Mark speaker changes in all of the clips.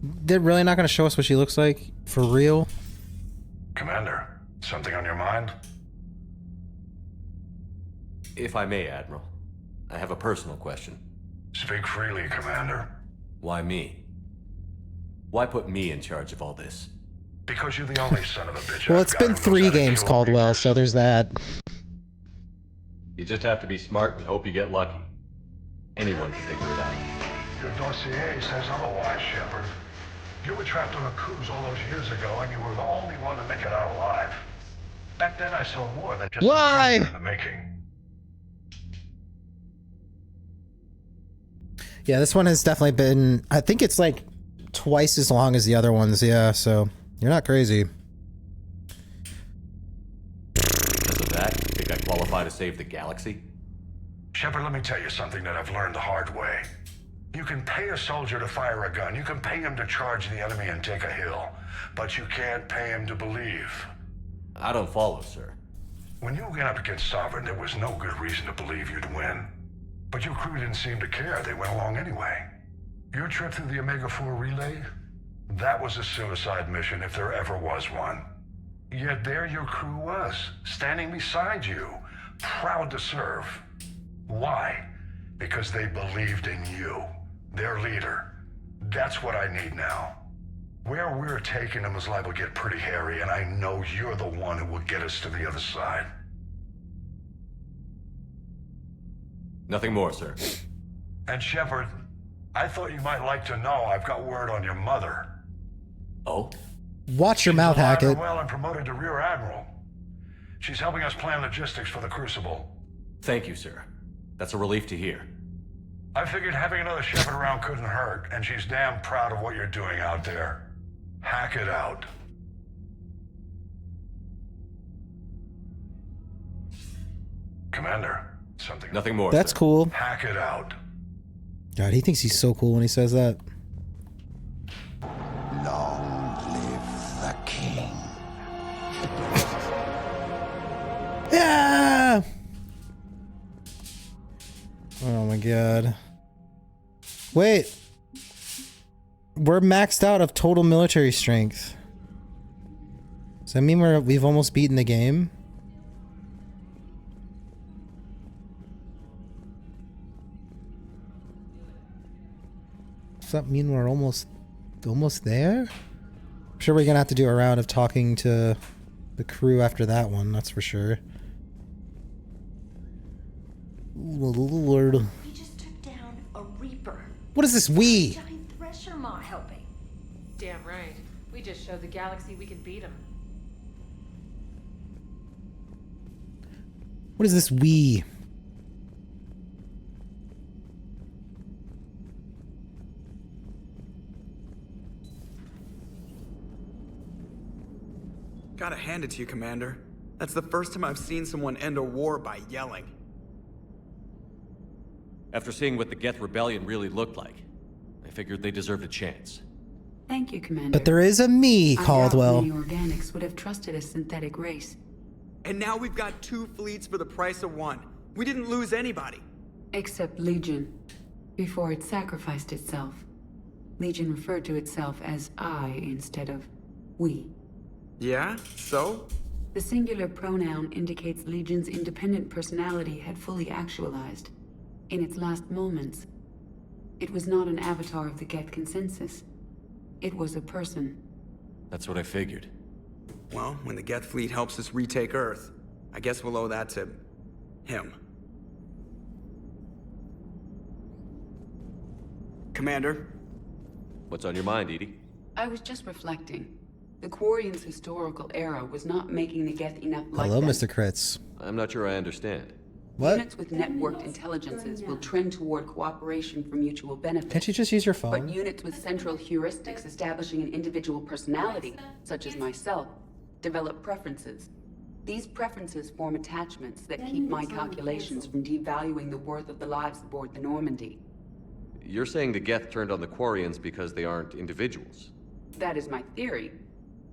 Speaker 1: They're really not going to show us what she looks like? For real?
Speaker 2: Commander, something on your mind?
Speaker 3: If I may, Admiral, I have a personal question.
Speaker 2: Speak freely, Commander.
Speaker 3: Why me? Why put me in charge of all this?
Speaker 2: Because you're the only son of a bitch.
Speaker 1: Well,
Speaker 2: I've
Speaker 1: it's
Speaker 2: got
Speaker 1: been
Speaker 2: who knows
Speaker 1: 3
Speaker 2: how to
Speaker 1: games,
Speaker 2: kill
Speaker 1: Caldwell,
Speaker 2: Reapers.
Speaker 1: so there's that.
Speaker 3: You just have to be smart and hope you get lucky. Anyone can figure it out.
Speaker 2: Your dossier says otherwise, Shepard. You were trapped on a cruise all those years ago, and you were the only one to make it out alive. Back then, I saw more than just
Speaker 1: Why?
Speaker 2: a in the making.
Speaker 1: Yeah, this one has definitely been... I think it's like twice as long as the other ones, yeah, so you're not crazy.
Speaker 3: Because of that, you think I qualify to save the galaxy?
Speaker 2: Shepard, let me tell you something that I've learned the hard way. You can pay a soldier to fire a gun, you can pay him to charge the enemy and take a hill, but you can't pay him to believe.
Speaker 3: I don't follow, sir.
Speaker 2: When you went up against Sovereign, there was no good reason to believe you'd win. But your crew didn't seem to care. They went along anyway. Your trip through the Omega-4 relay? That was a suicide mission if there ever was one. Yet there your crew was, standing beside you, proud to serve. Why? Because they believed in you, their leader. That's what I need now. Where we're taking them is liable to get pretty hairy, and I know you're the one who will get us to the other side.
Speaker 3: Nothing more, sir.
Speaker 2: And Shepard, I thought you might like to know I've got word on your mother.
Speaker 3: Oh?
Speaker 1: Watch your mouth,
Speaker 2: She's alive and
Speaker 1: Hackett.
Speaker 2: well and promoted to Rear Admiral. She's helping us plan logistics for the Crucible.
Speaker 3: Thank you, sir. That's a relief to hear.
Speaker 2: I figured having another Shepard around couldn't hurt, and she's damn proud of what you're doing out there. Hack it out. Commander, something.
Speaker 3: Nothing more,
Speaker 1: That's
Speaker 3: sir.
Speaker 1: cool.
Speaker 2: Hack it out.
Speaker 1: God, he thinks he's so cool when he says that.
Speaker 4: Long live the king.
Speaker 1: Yeah! Oh my god. Wait. We're maxed out of total military strength. Does that mean we've almost beaten the game? Does that mean we're almost there? I'm sure we're gonna have to do a round of talking to the crew after that one, that's for sure. Lord.
Speaker 5: We just took down a Reaper.
Speaker 1: What is this we?
Speaker 5: Giant thresher maw helping.
Speaker 6: Damn right. We just showed the galaxy we could beat him.
Speaker 1: What is this we?
Speaker 7: Gotta hand it to you, Commander. That's the first time I've seen someone end a war by yelling.
Speaker 3: After seeing what the Geth Rebellion really looked like, I figured they deserved a chance.
Speaker 8: Thank you, Commander.
Speaker 1: But there is a me,
Speaker 8: I doubt
Speaker 1: Caldwell.
Speaker 8: many organics would have trusted a synthetic race.
Speaker 7: And now we've got 2 fleets for the price of 1. We didn't lose anybody.
Speaker 8: Except Legion. Before it sacrificed itself. Legion referred to itself as I instead of we.
Speaker 7: Yeah? So?
Speaker 8: The singular pronoun indicates Legion's independent personality had fully actualized. In its last moments, it was not an avatar of the Geth consensus. It was a person.
Speaker 3: That's what I figured.
Speaker 7: Well, when the Geth fleet helps us retake Earth, I guess we'll owe that to him. Commander?
Speaker 3: What's on your mind, Edie?
Speaker 8: I was just reflecting. The Quarian's historical era was not making the Geth enough like
Speaker 1: Hello,
Speaker 8: them.
Speaker 1: Mr. Kritz.
Speaker 3: I'm not sure I understand.
Speaker 1: What?
Speaker 8: Units with networked intelligences will trend toward cooperation for mutual benefit.
Speaker 1: Can't you just use your
Speaker 8: But
Speaker 1: phone?
Speaker 8: units with central heuristics establishing an individual personality, such as myself, develop preferences. These preferences form attachments that keep my calculations from devaluing the worth of the lives aboard the Normandy.
Speaker 3: You're saying the Geth turned on the Quarians because they aren't individuals.
Speaker 8: That is my theory,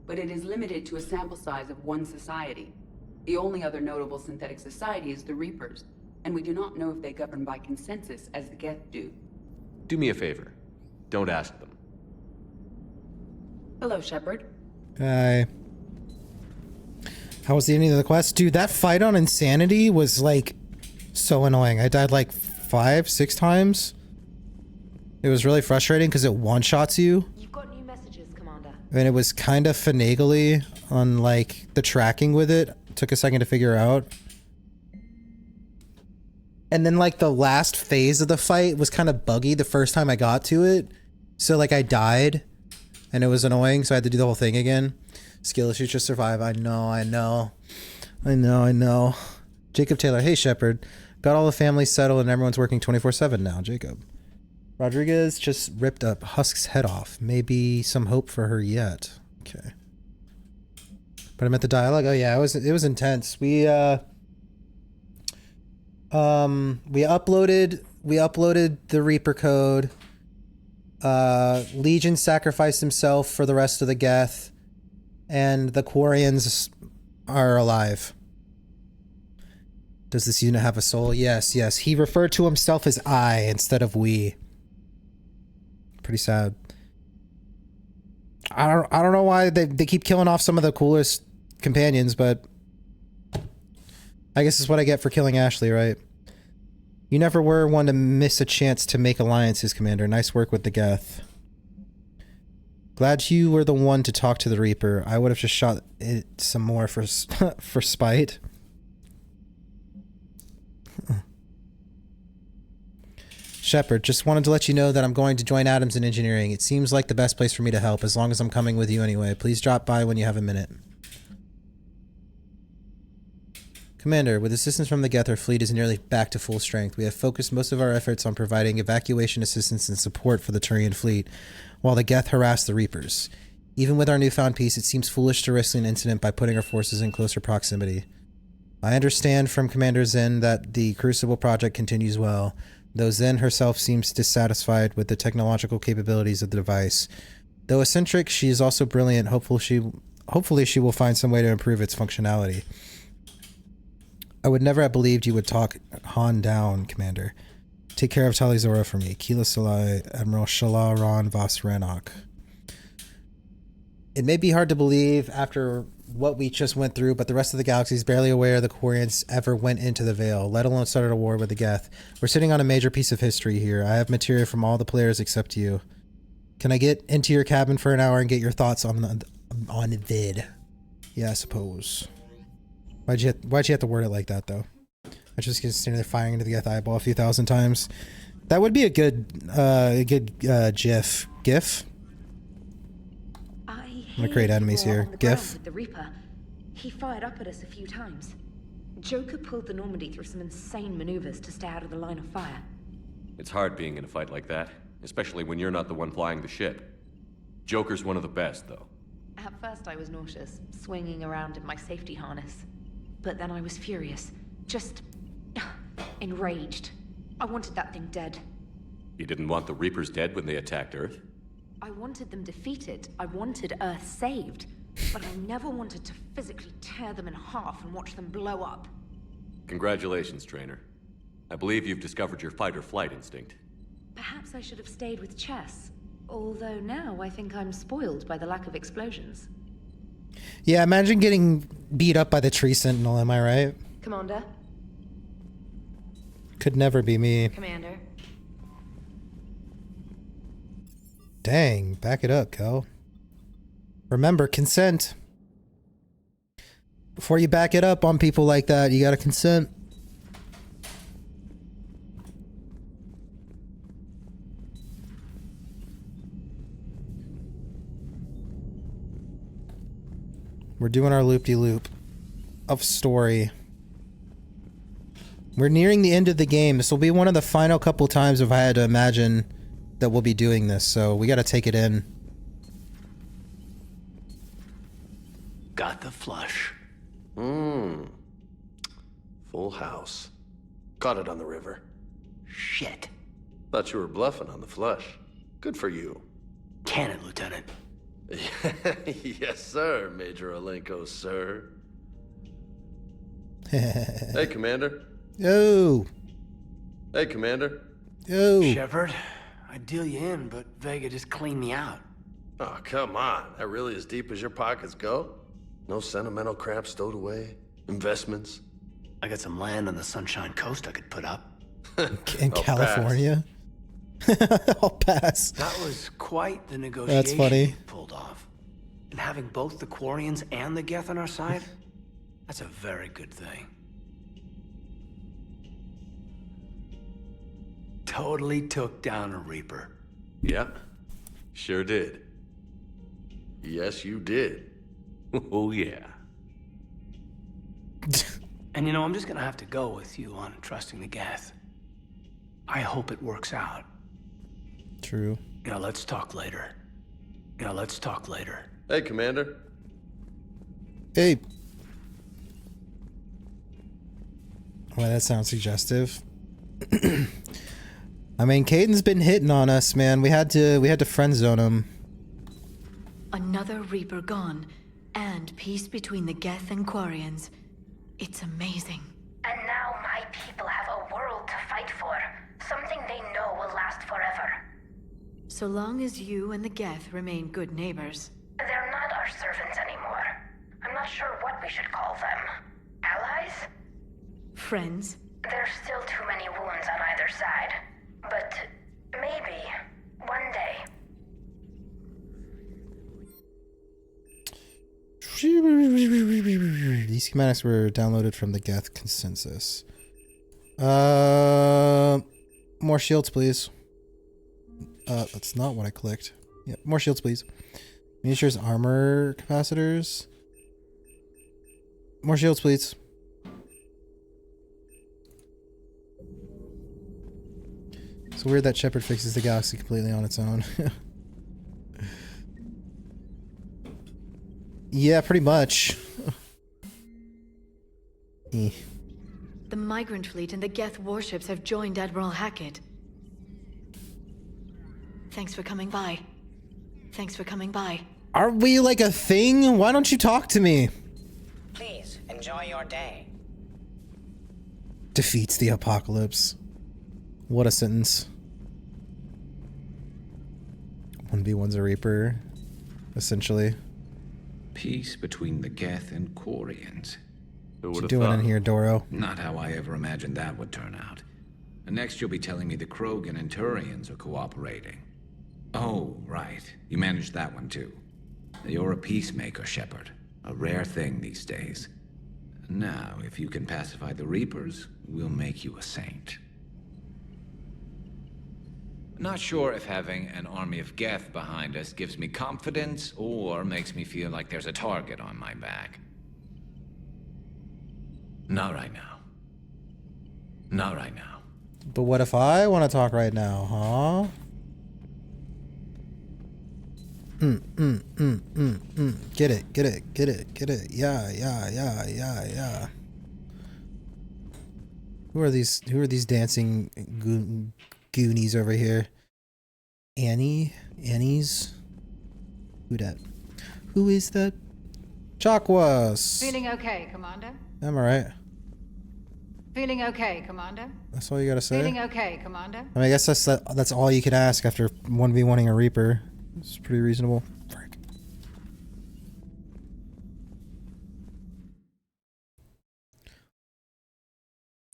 Speaker 8: but it is limited to a sample size of one society. The only other notable synthetic society is the Reapers, and we do not know if they govern by consensus as the Geth do.
Speaker 3: Do me a favor. Don't ask them.
Speaker 8: Hello, Shepard.
Speaker 1: Hi. How was the ending of the quest? Dude, that fight on Insanity was like so annoying. I died like 5-6 times. It was really frustrating because it one-shots you.
Speaker 6: You've got new messages, Commander.
Speaker 1: And it was kind of finagly on like the tracking with it. Took a second to figure out. And then like the last phase of the fight was kind of buggy the first time I got to it. So like I died and it was annoying. So I had to do the whole thing again. Skill issues to survive. I know. Jacob Taylor. Hey, Shepard. Got all the families settled and everyone's working 24/7 now, Jacob. Rodriguez just ripped up Husk's head off. Maybe some hope for her yet. Okay. But I meant the dialogue. Oh yeah, it was intense. We uploaded the Reaper code. Legion sacrificed himself for the rest of the Geth, and the Quarians are alive. Does this unit have a soul? Yes. He referred to himself as I instead of we. Pretty sad. I don't know why they keep killing off some of the coolest companions, but I guess it's what I get for killing Ashley, right? You never were one to miss a chance to make alliances, Commander. Nice work with the Geth. Glad you were the one to talk to the Reaper. I would have just shot it some more for for spite. Shepard, just wanted to let you know that I'm going to join Adams in engineering. It seems like the best place for me to help, as long as I'm coming with you anyway. Please drop by when you have a minute. Commander, with assistance from the Geth, our fleet is nearly back to full strength. We have focused most of our efforts on providing evacuation assistance and support for the Turian fleet, while the Geth harass the Reapers. Even with our newfound peace, it seems foolish to risk an incident by putting our forces in closer proximity. I understand from Commander Zen that the Crucible project continues well, though Zen herself seems dissatisfied with the technological capabilities of the device. Though eccentric, she is also brilliant. Hopefully she will find some way to improve its functionality. I would never have believed you would talk Han down, Commander. Take care of Talizora for me. Keela Salai, Admiral Shala Ron Vas Ranok. It may be hard to believe after what we just went through, but the rest of the galaxy is barely aware the Quarians ever went into the Veil, let alone started a war with the Geth. We're sitting on a major piece of history here. I have material from all the players except you. Can I get into your cabin for an hour and get your thoughts on the vid? Yeah, I suppose. Why'd you have to word it like that, though? I just get standing there firing into the Geth eyeball a few thousand times. That would be a good GIF. I'm gonna create enemies here. GIF.
Speaker 5: With the Reaper. He fired up at us a few times. Joker pulled the Normandy through some insane maneuvers to stay out of the line of fire.
Speaker 3: It's hard being in a fight like that, especially when you're not the one flying the ship. Joker's one of the best, though.
Speaker 5: At first I was nauseous, swinging around in my safety harness. But then I was furious. Just enraged. I wanted that thing dead.
Speaker 3: You didn't want the Reapers dead when they attacked Earth?
Speaker 5: I wanted them defeated. I wanted Earth saved. But I never wanted to physically tear them in half and watch them blow up.
Speaker 3: Congratulations, Trainer. I believe you've discovered your fight-or-flight instinct.
Speaker 5: Perhaps I should have stayed with chess. Although now I think I'm spoiled by the lack of explosions.
Speaker 1: Yeah, imagine getting beat up by the tree sentinel, am I right?
Speaker 6: Commander?
Speaker 1: Could never be me.
Speaker 6: Commander?
Speaker 1: Dang, back it up, Kel. Remember, consent. Before you back it up on people like that, you gotta consent. We're doing our loop-de-loop of story. We're nearing the end of the game. This will be one of the final couple times if I had to imagine that we'll be doing this, so we gotta take it in.
Speaker 9: Got the flush.
Speaker 10: Full house. Caught it on the river.
Speaker 9: Shit.
Speaker 10: Thought you were bluffing on the flush. Good for you.
Speaker 9: Cannon, Lieutenant.
Speaker 10: Yes, sir, Major Olenko, sir. Hey, Commander.
Speaker 1: Yo.
Speaker 10: Hey, Commander.
Speaker 1: Yo.
Speaker 9: Shepard, I'd deal you in, but Vega just cleaned me out.
Speaker 10: Oh, come on. That really as deep as your pockets go? No sentimental crap stowed away? Investments?
Speaker 9: I got some land on the Sunshine Coast I could put up.
Speaker 1: In
Speaker 10: I'll
Speaker 1: California? I'll pass.
Speaker 9: That was quite the negotiation
Speaker 1: That's funny.
Speaker 9: you pulled off. And having both the Quarians and the Geth on our side, that's a very good thing. Totally took down a Reaper.
Speaker 10: Yeah, sure did. Yes, you did.
Speaker 3: Oh, yeah.
Speaker 9: And you know, I'm just gonna have to go with you on trusting the Geth. I hope it works out.
Speaker 1: True.
Speaker 9: You know, let's talk later.
Speaker 10: Hey, Commander.
Speaker 1: Hey. Well, that sounds suggestive. I mean, Caden's been hitting on us, man. We had to friend zone him.
Speaker 11: Another Reaper gone, and peace between the Geth and Quarians. It's amazing.
Speaker 12: And now my people have a world to fight for. Something they know will last forever.
Speaker 11: So long as you and the Geth remain good neighbors.
Speaker 12: They're not our servants anymore. I'm not sure what we should call them. Allies?
Speaker 11: Friends?
Speaker 12: There's still too many wounds on either side. But maybe one day.
Speaker 1: These schematics were downloaded from the Geth consensus. More shields, please. That's not what I clicked. Yeah, more shields, please. Miniatures, armor capacitors. More shields, please. It's weird that Shepard fixes the galaxy completely on its own. Yeah, pretty much.
Speaker 11: The migrant fleet and the Geth warships have joined Admiral Hackett. Thanks for coming by.
Speaker 1: Are we like a thing? Why don't you talk to me?
Speaker 13: Please, enjoy your day.
Speaker 1: Defeats the apocalypse. What a sentence. 1v1's a Reaper, essentially.
Speaker 14: Peace between the Geth and Quarians.
Speaker 1: What you doing in here, Doro?
Speaker 14: Not how I ever imagined that would turn out. And next you'll be telling me the Krogan and Turians are cooperating. Oh, right. You managed that one too. You're a peacemaker, Shepard. A rare thing these days. Now, if you can pacify the Reapers, we'll make you a saint. Not sure if having an army of Geth behind us gives me confidence or makes me feel like there's a target on my back. Not right now.
Speaker 1: But what if I want to talk right now, huh? Get it. Yeah. Who are these dancing Goonies over here? Annie's? Who is that? Chakwas.
Speaker 6: Feeling okay, Commander?
Speaker 1: I'm alright.
Speaker 6: Feeling okay, Commander?
Speaker 1: That's all you gotta say?
Speaker 6: Feeling okay, Commander?
Speaker 1: I mean, I guess that's all you could ask after 1v1ing a Reaper. It's pretty reasonable. Frick.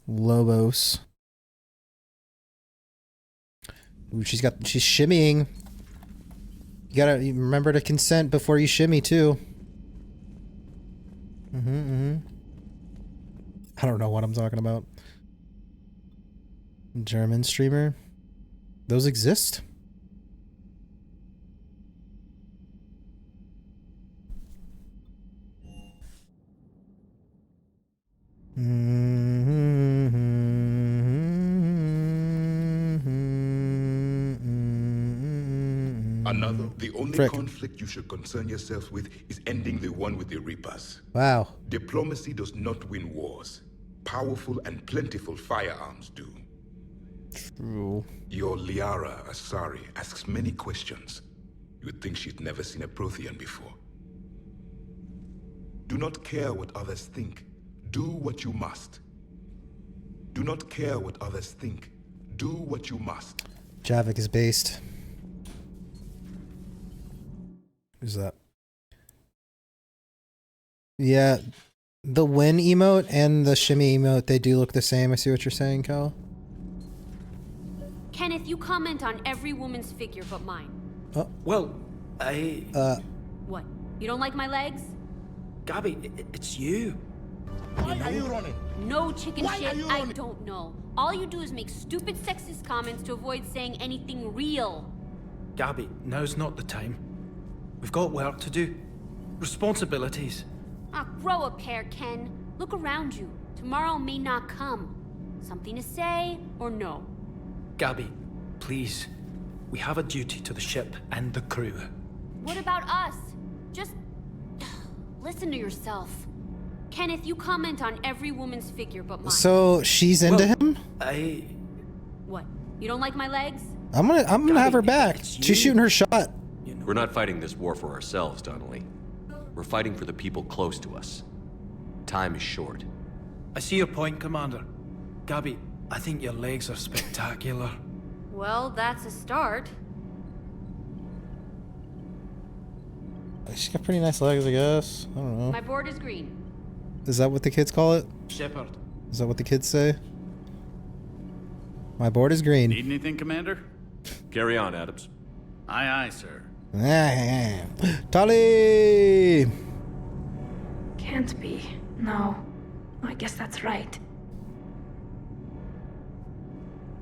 Speaker 1: Lobos. Ooh, she's shimmying. You gotta remember to consent before you shimmy too. I don't know what I'm talking about. German streamer. Those exist?
Speaker 15: The only conflict you should concern yourself with is ending the one with the Reapers.
Speaker 1: Wow.
Speaker 15: Diplomacy does not win wars. Powerful and plentiful firearms do.
Speaker 1: True.
Speaker 15: Your Liara Asari asks many questions. You would think she'd never seen a Prothean before. Do not care what others think. Do what you must. Do not care what others think. Do what you must.
Speaker 1: Javik is based. Who's that? Yeah, the win emote and the shimmy emote, they do look the same. I see what you're saying, Cal.
Speaker 16: Kenneth, you comment on every woman's figure but mine.
Speaker 1: Oh.
Speaker 9: Well,
Speaker 16: What? You don't like my legs?
Speaker 9: Gabby, it's you.
Speaker 17: Why are you running?
Speaker 16: No chicken
Speaker 17: Why
Speaker 16: shit,
Speaker 17: are you
Speaker 16: I
Speaker 17: running?
Speaker 16: don't know. All you do is make stupid sexist comments to avoid saying anything real.
Speaker 9: Gabby, now's not the time. We've got work to do. Responsibilities.
Speaker 16: Ah, grow a pair, Ken. Look around you. Tomorrow may not come. Something to say or no?
Speaker 9: Gabby, please. We have a duty to the ship and the crew.
Speaker 16: What about us? Just listen to yourself. Kenneth, you comment on every woman's figure but mine.
Speaker 1: So she's into him?
Speaker 16: What? You don't like my legs?
Speaker 1: I'm gonna have her back. She's shooting her shot.
Speaker 3: We're not fighting this war for ourselves, Donnelly. We're fighting for the people close to us. Time is short.
Speaker 9: I see your point, Commander. Gabby, I think your legs are spectacular.
Speaker 16: Well, that's a start.
Speaker 1: She's got pretty nice legs, I guess. I don't know.
Speaker 16: My board is green.
Speaker 1: Is that what the kids call it?
Speaker 9: Shepard.
Speaker 1: Is that what the kids say? My board is green.
Speaker 18: Need anything, Commander?
Speaker 3: Carry on, Adams.
Speaker 18: Aye, aye, sir.
Speaker 1: Tali!
Speaker 19: Can't be. No. I guess that's right.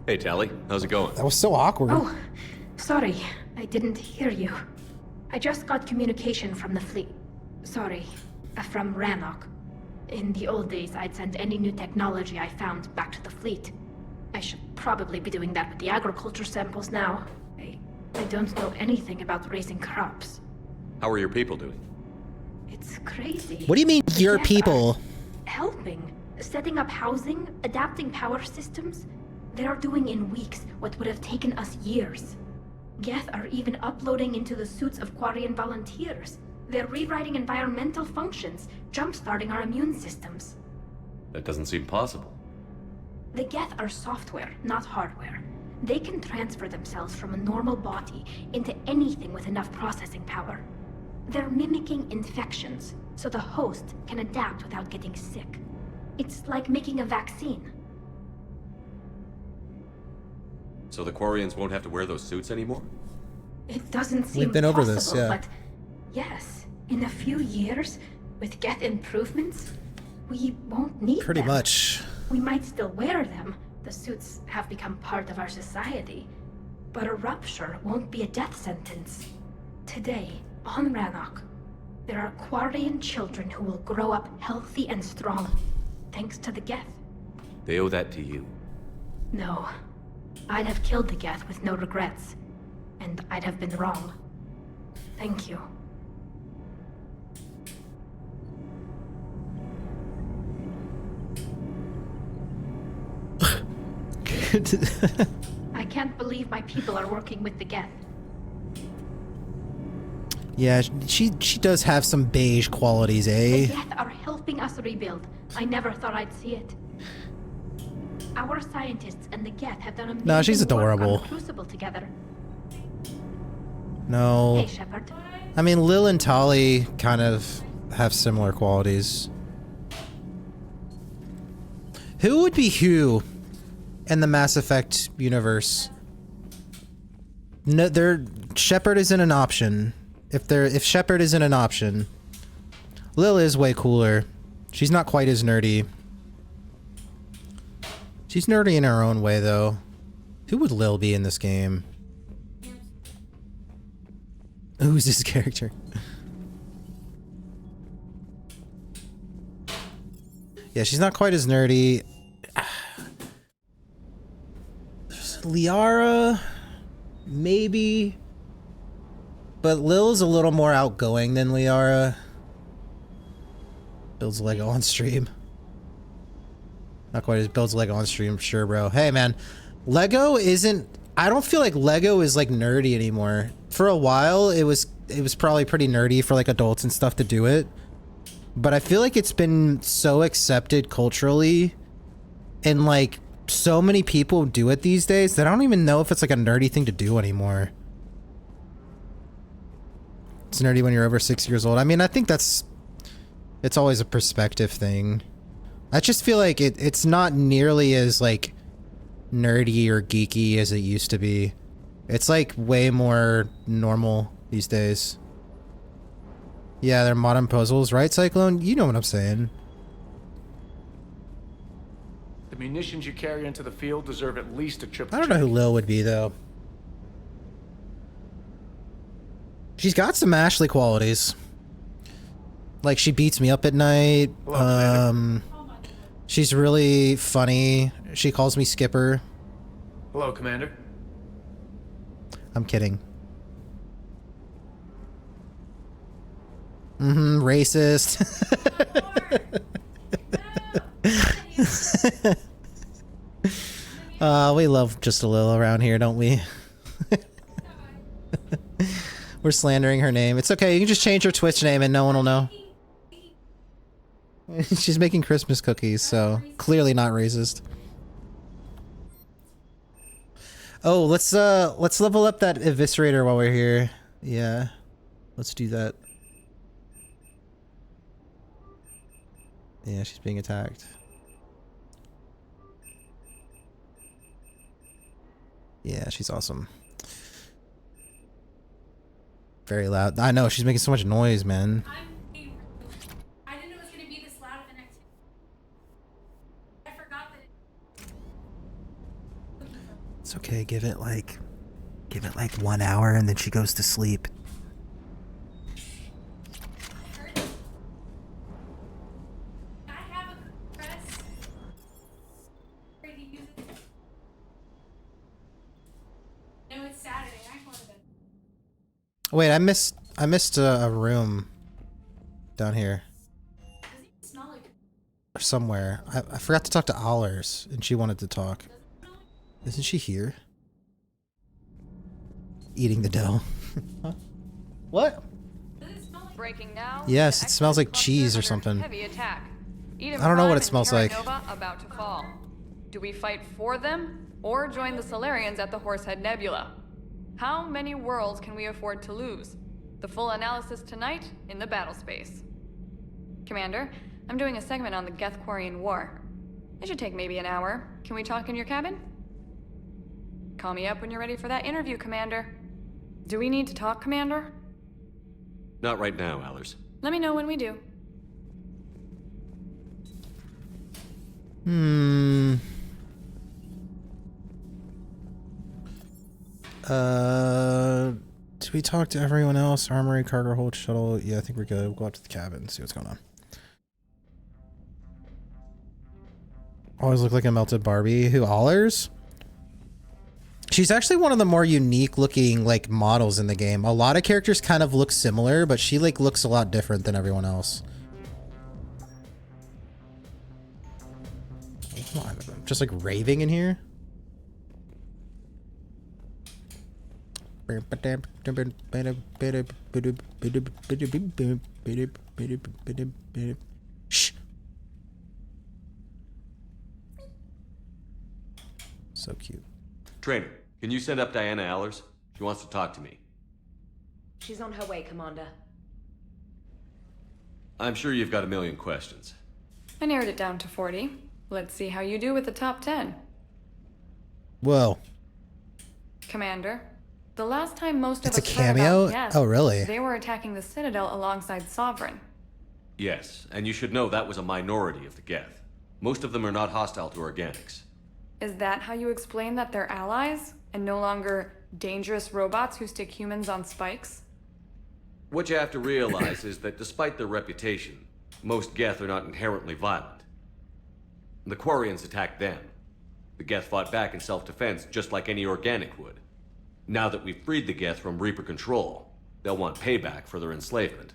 Speaker 3: Hey, Tally. How's it going?
Speaker 1: That was so awkward.
Speaker 19: Oh, sorry. I didn't hear you. I just got communication from the fleet. Sorry. From Rannoch. In the old days, I'd send any new technology I found back to the fleet. I should probably be doing that with the agriculture samples now. I don't know anything about raising crops.
Speaker 3: How are your people doing?
Speaker 19: It's crazy.
Speaker 1: What do you mean, your
Speaker 19: Geth
Speaker 1: people?
Speaker 19: are helping. Setting up housing, adapting power systems. They are doing in weeks what would have taken us years. Geth are even uploading into the suits of Quarian volunteers. They're rewriting environmental functions, jump-starting our immune systems.
Speaker 3: That doesn't seem possible.
Speaker 19: The Geth are software, not hardware. They can transfer themselves from a normal body into anything with enough processing power. They're mimicking infections, so the host can adapt without getting sick. It's like making a vaccine.
Speaker 3: So the Quarians won't have to wear those suits anymore?
Speaker 19: It doesn't seem
Speaker 1: We've been over
Speaker 19: possible,
Speaker 1: this, yeah.
Speaker 19: But yes, in a few years, with Geth improvements, we won't need
Speaker 1: Pretty
Speaker 19: them.
Speaker 1: much.
Speaker 19: We might still wear them. The suits have become part of our society. But a rupture won't be a death sentence. Today, on Rannoch, there are Quarian children who will grow up healthy and strong, thanks to the Geth.
Speaker 3: They owe that to you.
Speaker 19: No. I'd have killed the Geth with no regrets. And I'd have been wrong. Thank you. I can't believe my people are working with the Geth.
Speaker 1: Yeah, she does have some beige qualities, eh?
Speaker 19: The Geth are helping us rebuild. I never thought I'd see it. Our scientists and the Geth have done amazing
Speaker 1: No, she's
Speaker 19: work
Speaker 1: adorable.
Speaker 19: on the Crucible together.
Speaker 1: No.
Speaker 19: Hey, Shepard.
Speaker 1: I mean, Lil and Tali kind of have similar qualities. Who would be who in the Mass Effect universe? No, Shepard isn't an option. If Shepard isn't an option, Lil is way cooler. She's not quite as nerdy. She's nerdy in her own way, though. Who would Lil be in this game? Who's this character? Yeah, she's not quite as nerdy. Liara, maybe. But Lil's a little more outgoing than Liara. Builds Lego on stream. Not quite as builds Lego on stream, sure, bro. Hey, man. Lego isn't... I don't feel like Lego is, like, nerdy anymore. For a while, it was probably pretty nerdy for, like, adults and stuff to do it. But I feel like it's been so accepted culturally. And, like, so many people do it these days that I don't even know if it's, like, a nerdy thing to do anymore. It's nerdy when you're over 6 years old. I mean, I think it's always a perspective thing. I just feel like it's not nearly as like nerdy or geeky as it used to be. It's like way more normal these days. Yeah, they're modern puzzles, right, Cyclone? You know what I'm saying.
Speaker 20: The munitions you carry into the field deserve at least a triple
Speaker 1: I don't know
Speaker 20: check.
Speaker 1: who Lil would be, though. She's got some Ashley qualities. Like, she beats me up at night. She's really funny. She calls me Skipper.
Speaker 20: Hello, Commander.
Speaker 1: I'm kidding. Racist. We love just a little around here, don't we? We're slandering her name. It's okay, you can just change her Twitch name and no one will know. She's making Christmas cookies, so clearly not racist. Oh, let's level up that eviscerator while we're here. Yeah. Let's do that. Yeah, she's being attacked. Yeah, she's awesome. Very loud. I know, she's making so much noise, man.
Speaker 16: I didn't know it was gonna be this loud of an activity. I forgot that
Speaker 1: It's okay, give it like 1 hour and then she goes to sleep.
Speaker 16: I have a press. Ready to use it. No, it's Saturday. I'm going to bed.
Speaker 1: Wait, I missed a room down here.
Speaker 16: Does it smell like
Speaker 1: Or somewhere. I forgot to talk to Allers, and she wanted to talk. Isn't she here? Eating the dough. Huh? What?
Speaker 6: Breaking now.
Speaker 1: Yes, it smells like cheese or something.
Speaker 6: Heavy attack. Eden
Speaker 1: I don't know what
Speaker 6: Prime
Speaker 1: it smells
Speaker 6: and
Speaker 1: like.
Speaker 6: Terra Nova about to fall. Do we fight for them or join the Solarians at the Horsehead Nebula? How many worlds can we afford to lose? The full analysis tonight in the battle space. Commander, I'm doing a segment on the Geth-Quarian War. It should take maybe an hour. Can we talk in your cabin? Call me up when you're ready for that interview, Commander. Do we need to talk, Commander?
Speaker 3: Not right now, Allers.
Speaker 6: Let me know when we do.
Speaker 1: Did we talk to everyone else? Armory, cargo hold, shuttle. Yeah, I think we're good. We'll go out to the cabin, see what's going on. Always look like a melted Barbie. Who, Allers? She's actually one of the more unique looking like models in the game. A lot of characters kind of look similar, but she like looks a lot different than everyone else. Come on, I'm just like raving in here. Shh. So cute.
Speaker 3: Trainer, can you send up Diana Allers? She wants to talk to me.
Speaker 5: She's on her way, Commander.
Speaker 3: I'm sure you've got a million questions.
Speaker 6: I narrowed it down to 40. Let's see how you do with the top 10.
Speaker 1: Whoa.
Speaker 6: Commander, the last time most of
Speaker 1: It's a
Speaker 6: us heard
Speaker 1: cameo?
Speaker 6: about Geth,
Speaker 1: Oh, really?
Speaker 6: they were attacking the Citadel alongside Sovereign.
Speaker 3: Yes, and you should know that was a minority of the Geth. Most of them are not hostile to organics.
Speaker 6: Is that how you explain that they're allies and no longer dangerous robots who stick humans on spikes?
Speaker 3: What you have to realize is that despite their reputation, most Geth are not inherently violent. The Quarians attacked them. The Geth fought back in self-defense just like any organic would. Now that we've freed the Geth from Reaper control, they'll want payback for their enslavement.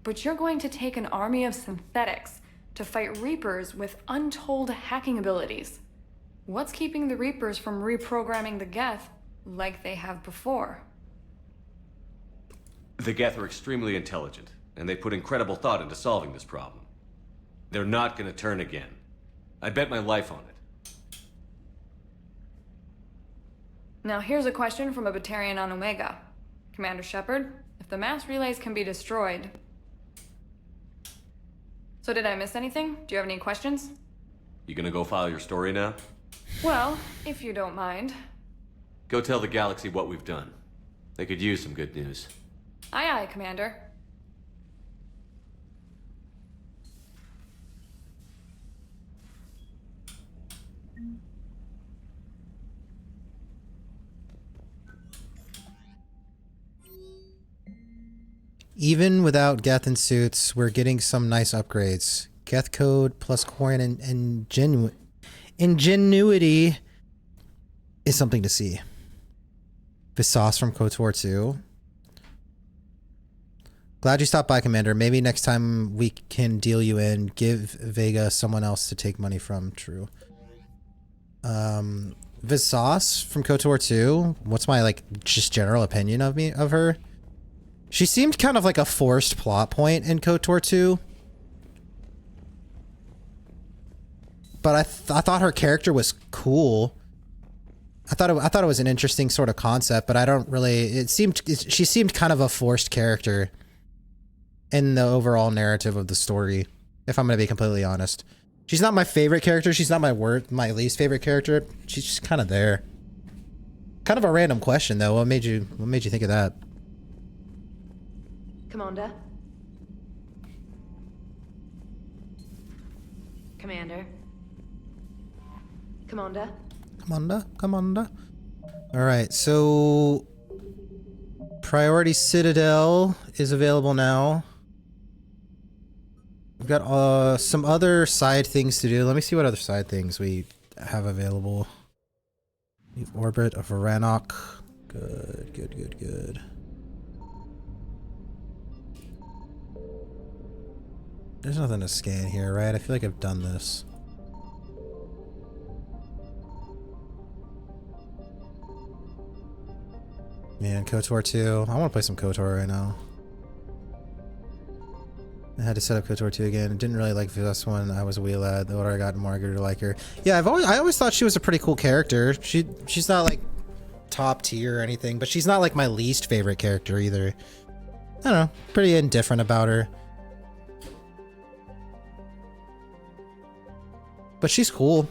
Speaker 6: But you're going to take an army of synthetics to fight Reapers with untold hacking abilities. What's keeping the Reapers from reprogramming the Geth like they have before?
Speaker 3: The Geth are extremely intelligent, and they put incredible thought into solving this problem. They're not gonna turn again. I bet my life on it.
Speaker 6: Now here's a question from a Batarian on Omega. Commander Shepard, if the mass relays can be destroyed. So did I miss anything? Do you have any questions?
Speaker 3: You gonna go file your story now?
Speaker 6: Well, if you don't mind.
Speaker 3: Go tell the galaxy what we've done. They could use some good news.
Speaker 6: Aye, aye, Commander.
Speaker 1: Even without Geth and suits, we're getting some nice upgrades. Geth code plus Quarian and ingenuity is something to see. Vsauce from KOTOR 2. Glad you stopped by, Commander. Maybe next time we can deal you in. Give Vega someone else to take money from. True. Vsauce from KOTOR 2. What's my, like, just general opinion of her? She seemed kind of like a forced plot point in KOTOR 2. But I thought her character was cool. I thought it was an interesting sort of concept, but I don't really... she seemed kind of a forced character in the overall narrative of the story, if I'm going to be completely honest. She's not my favorite character. She's not my least favorite character. She's just kind of there. Kind of a random question, though. What made you think of that?
Speaker 5: Commander? Commander? Commander?
Speaker 1: Commander. Alright, so... Priority Citadel is available now. We've got some other side things to do. Let me see what other side things we have available. The Orbit of Rannoch. Good. There's nothing to scan here, right? I feel like I've done this. Man, KOTOR 2. I want to play some KOTOR right now. I had to set up KOTOR 2 again. Didn't really like this one. I was a wee lad. The older I got, the more I grew to like her. Yeah, I always thought she was a pretty cool character. She's not like top tier or anything, but she's not like my least favorite character either. I don't know. Pretty indifferent about her. But she's cool.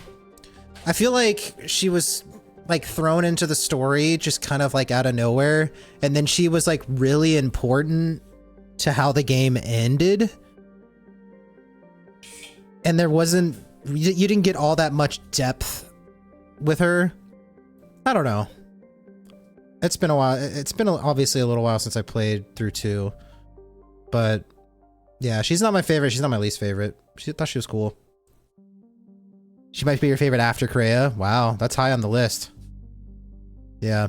Speaker 1: I feel like she was like thrown into the story just kind of like out of nowhere, and then she was like really important to how the game ended. And there wasn't, you didn't get all that much depth with her. I don't know. It's been a while. It's been obviously a little while since I played through 2. But yeah, she's not my favorite. She's not my least favorite. I thought she was cool. She might be your favorite after Kreia. Wow, that's high on the list. Yeah.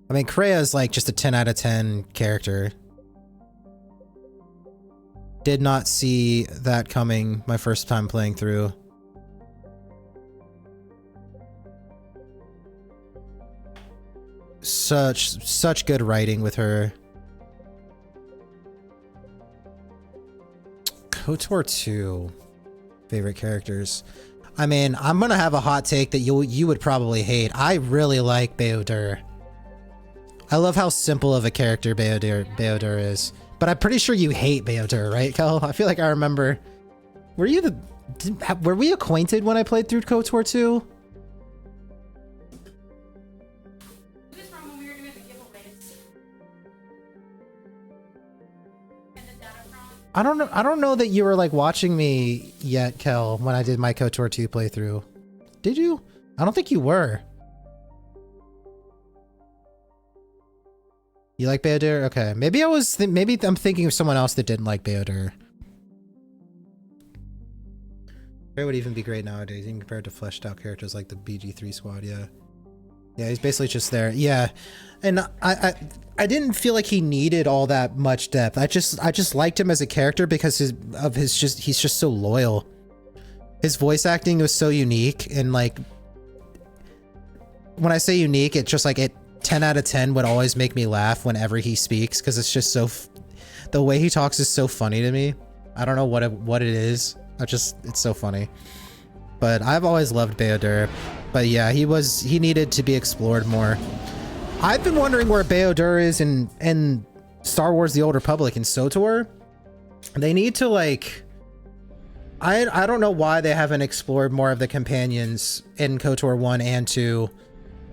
Speaker 1: I mean, Kreia is like just a 10 out of 10 character. Did not see that coming my first time playing through. Such good writing with her. KOTOR 2. Favorite characters. I mean, I'm gonna have a hot take that you would probably hate. I really like Beodur. I love how simple of a character Beodur is. But I'm pretty sure you hate Beodur, right, Kel? I feel like I remember. Were we acquainted when I played through KOTOR 2? I don't know that you were like watching me yet, Kel, when I did my KOTOR 2 playthrough. Did you? I don't think you were. You like Beodur? Okay. Maybe maybe I'm thinking of someone else that didn't like Beodur. It would even be great nowadays, even compared to fleshed out characters like the BG3 squad, yeah. Yeah, he's basically just there. Yeah. And I didn't feel like he needed all that much depth. I just liked him as a character because he's just so loyal. His voice acting was so unique, and like when I say unique, it's just like 10 out of 10 would always make me laugh whenever he speaks, because it's just so the way he talks is so funny to me. I don't know what it is. It's so funny. But I've always loved Beodur. But yeah, he needed to be explored more. I've been wondering where Beodur is in Star Wars The Old Republic and SWTOR, they need to like... I don't know why they haven't explored more of the companions in KOTOR 1 and 2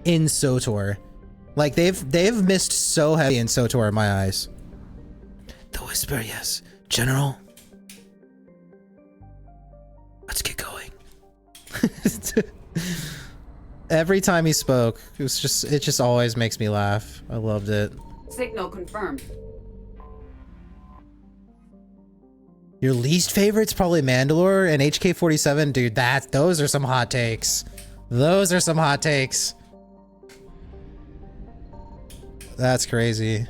Speaker 1: in SWTOR. Like, they've missed so heavy in SWTOR in my eyes. The Whisper, yes. General. Let's get going. Every time he spoke, it just always makes me laugh. I loved it.
Speaker 8: Signal confirmed.
Speaker 1: Your least favorite's probably Mandalore and HK-47, dude. Those are some hot takes. Those are some hot takes. That's crazy.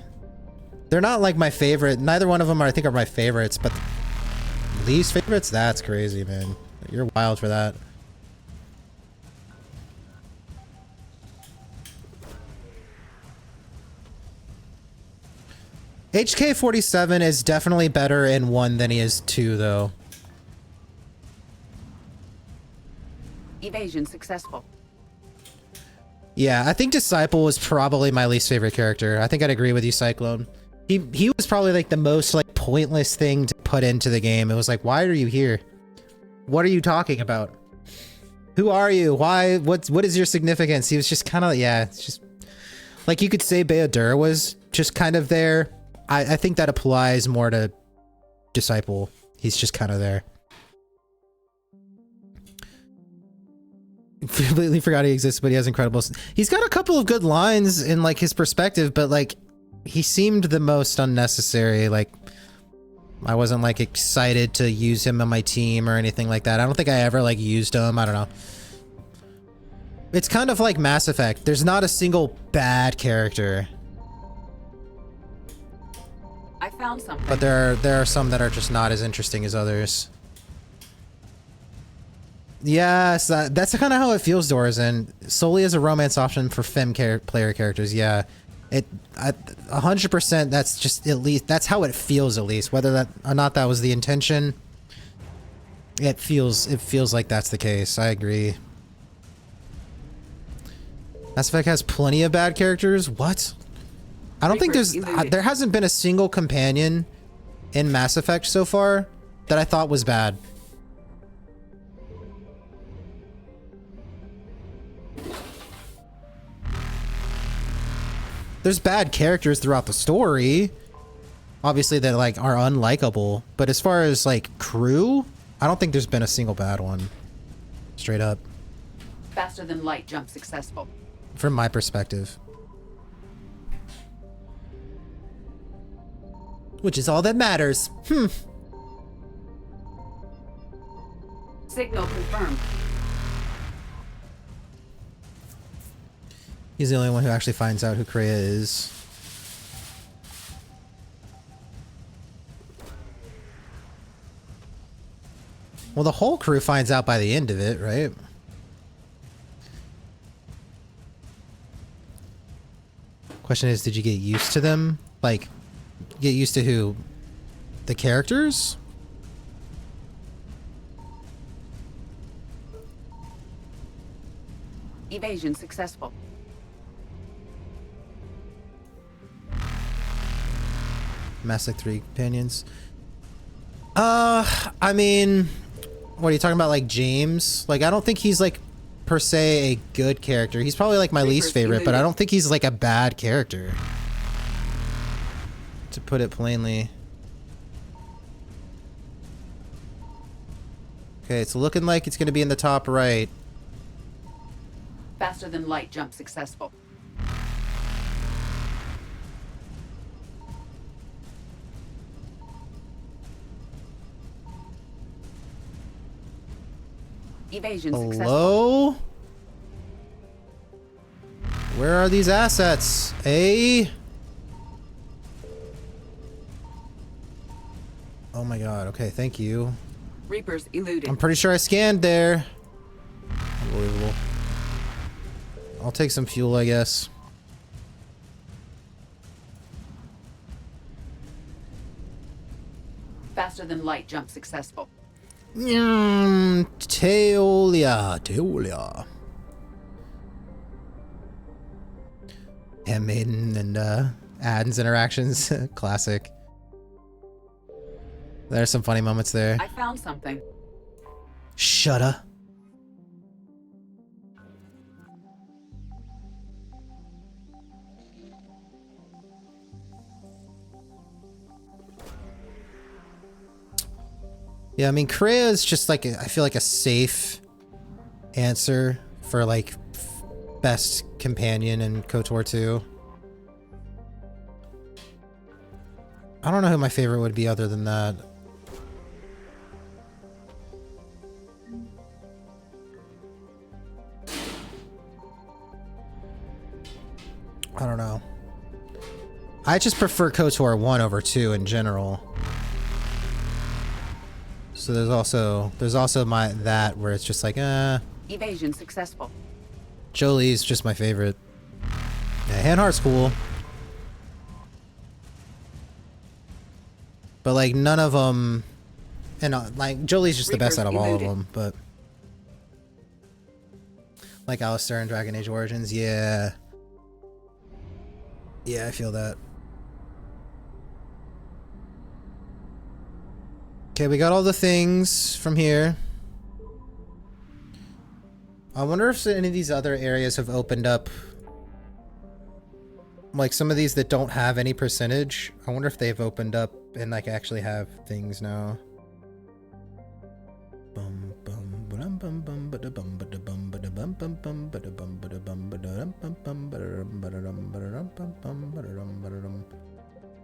Speaker 1: They're not like my favorite. Neither one of them I think are my favorites, but least favorites? That's crazy, man. You're wild for that. HK-47 is definitely better in 1 than he is 2, though.
Speaker 8: Evasion successful.
Speaker 1: Yeah, I think Disciple was probably my least favorite character. I think I'd agree with you, Cyclone. He was probably like the most like pointless thing to put into the game. It was like, why are you here? What are you talking about? Who are you? Why? What is your significance? He was just kind of, yeah, it's just like you could say Beodur was just kind of there. I think that applies more to Disciple. He's just kind of there. Completely forgot he exists, but he has incredible... He's got a couple of good lines in like his perspective, but like he seemed the most unnecessary. Like I wasn't like excited to use him on my team or anything like that. I don't think I ever like used him. I don't know. It's kind of like Mass Effect. There's not a single bad character.
Speaker 8: I found something.
Speaker 1: But there are some that are just not as interesting as others. Yes, that's kind of how it feels, Dorzan. Solely as a romance option for femme player characters, yeah. 100%, that's just, at least, that's how it feels, at least. Whether that or not that was the intention, it feels like that's the case. I agree. Mass Effect has plenty of bad characters? What? I don't think there hasn't been a single companion in Mass Effect so far that I thought was bad. There's bad characters throughout the story, obviously, that like are unlikable, but as far as like crew, I don't think there's been a single bad one. Straight up.
Speaker 8: Faster than light jump successful.
Speaker 1: From my perspective. Which is all that matters.
Speaker 8: Signal confirmed.
Speaker 1: He's the only one who actually finds out who Kreia is. Well, the whole crew finds out by the end of it, right? Question is, did you get used to them? Like, get used to who? The characters?
Speaker 8: Evasion successful.
Speaker 1: Mass Effect 3 companions. I mean, what are you talking about, like James? Like, I don't think he's like per se a good character. He's probably like my least favorite, but I don't think he's like a bad character, to put it plainly. Okay, it's looking like it's gonna be in the top right.
Speaker 8: Faster than light jump successful. Evasion successful.
Speaker 1: Hello? Where are these assets? Oh my god, okay, thank you.
Speaker 8: Reapers eluded.
Speaker 1: I'm pretty sure I scanned there. Unbelievable. I'll take some fuel, I guess.
Speaker 8: Faster than light jump successful.
Speaker 1: Teolia. Handmaiden and Addons interactions. Classic. There's some funny moments there.
Speaker 8: I found something.
Speaker 1: Shut up. Yeah, I mean, Kreia is just like, I feel like a safe answer for like best companion in KOTOR 2. I don't know who my favorite would be other than that. I don't know. I just prefer KOTOR 1 over 2 in general. So there's also my that where it's just like
Speaker 8: Evasion successful.
Speaker 1: Jolie's just my favorite. Yeah, Hanhart's cool. But like none of them, and like Jolie's just the best out of all of them. But like Alistair in Dragon Age Origins, yeah, I feel that. Okay, we got all the things from here. I wonder if any of these other areas have opened up. Like some of these that don't have any percentage. I wonder if they've opened up and like actually have things now.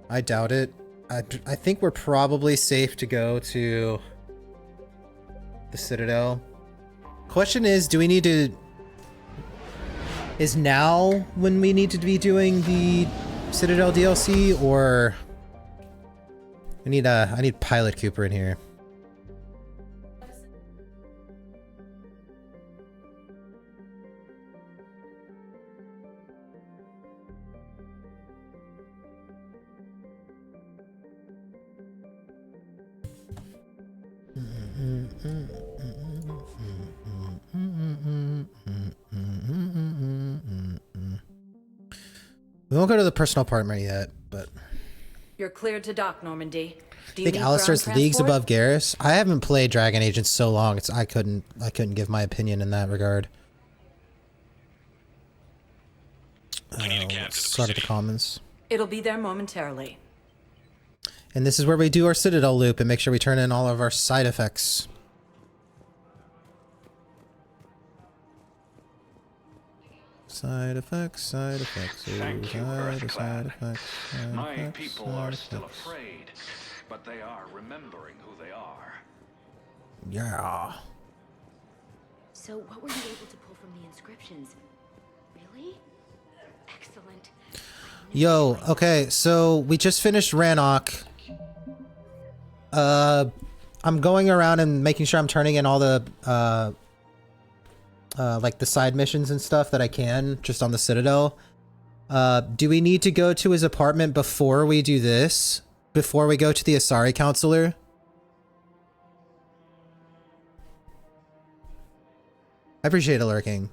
Speaker 1: I doubt it. I think we're probably safe to go to the Citadel. Question is, do we need to... Is now when we need to be doing the Citadel DLC, or... I need Pilot Cooper in here. We won't go to the personal apartment yet, but...
Speaker 11: You're cleared to dock, Normandy. Do
Speaker 1: I
Speaker 11: you
Speaker 1: think
Speaker 11: need
Speaker 1: Alistair's
Speaker 11: ground
Speaker 1: leagues
Speaker 11: transport?
Speaker 1: above Garrus. I haven't played Dragon Age in so long. I couldn't give my opinion in that regard. Let's start at the commons.
Speaker 11: It'll be there momentarily.
Speaker 1: And this is where we do our Citadel loop and make sure we turn in all of our side effects. Side effects, side effects.
Speaker 18: Thank you, Earthclad.
Speaker 1: Side effects,
Speaker 18: My people are still afraid, but they are remembering who they are.
Speaker 1: Yeah.
Speaker 5: So what were you able to pull from the inscriptions? Really? Excellent.
Speaker 1: Yo, okay, so we just finished Rannoch. I'm going around and making sure I'm turning in all the like the side missions and stuff that I can just on the Citadel. Do we need to go to his apartment before we do this? Before we go to the Asari counselor? I appreciate it, lurking.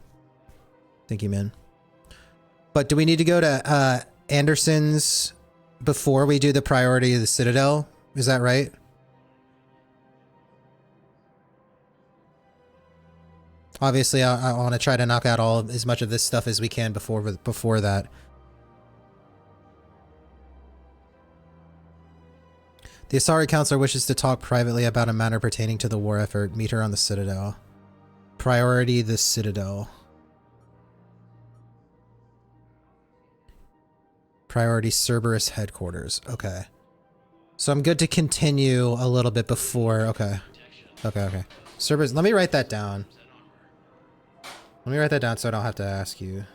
Speaker 1: Thank you, man. But do we need to go to Anderson's before we do the priority of the Citadel? Is that right? Obviously, I want to try to knock out as much of this stuff as we can before that. The Asari counselor wishes to talk privately about a matter pertaining to the war effort. Meet her on the Citadel. Priority the Citadel. Priority Cerberus headquarters. Okay. So I'm good to continue a little bit before. Okay. Okay. Cerberus, let me write that down. Let me write that down so I don't have to ask you.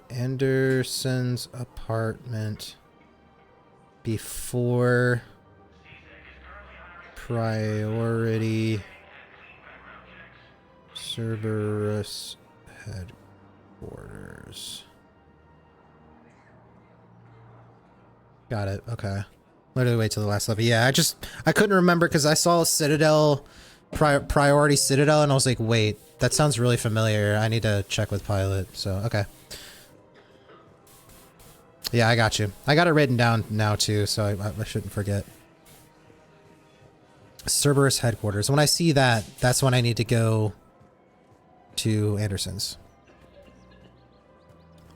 Speaker 1: Anderson's apartment before priority Cerberus headquarters. Got it. Okay. Literally wait till the last level. Yeah, I couldn't remember because I saw Citadel, priority Citadel, and I was like, wait, that sounds really familiar. I need to check with Pilot. So, okay. Yeah, I got you. I got it written down now too, so I shouldn't forget. Cerberus headquarters. When I see that, that's when I need to go to Anderson's.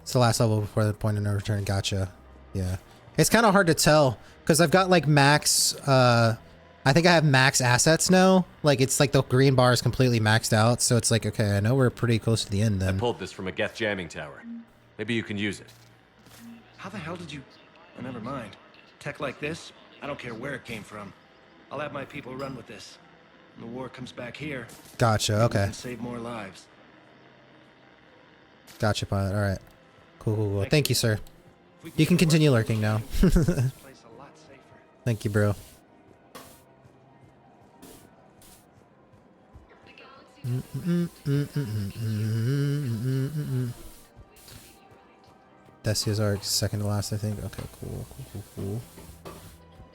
Speaker 1: It's the last level before the point of no return. Gotcha. Yeah. It's kind of hard to tell because I've got like max, I think I have max assets now. Like it's like the green bar is completely maxed out. So it's like, okay, I know we're pretty close to the end then.
Speaker 3: I pulled this from a Geth jamming tower. Maybe you can use it.
Speaker 9: How the hell did you... Oh, never mind. Tech like this, I don't care where it came from. I'll have my people run with this. When the war comes back here...
Speaker 1: Gotcha, okay.
Speaker 9: We can save more lives.
Speaker 1: Gotcha, Pilot. All right. Cool. Thank you, sir. You can continue lurking now. Thank you, bro. Decia's our second to last, I think. Okay, cool.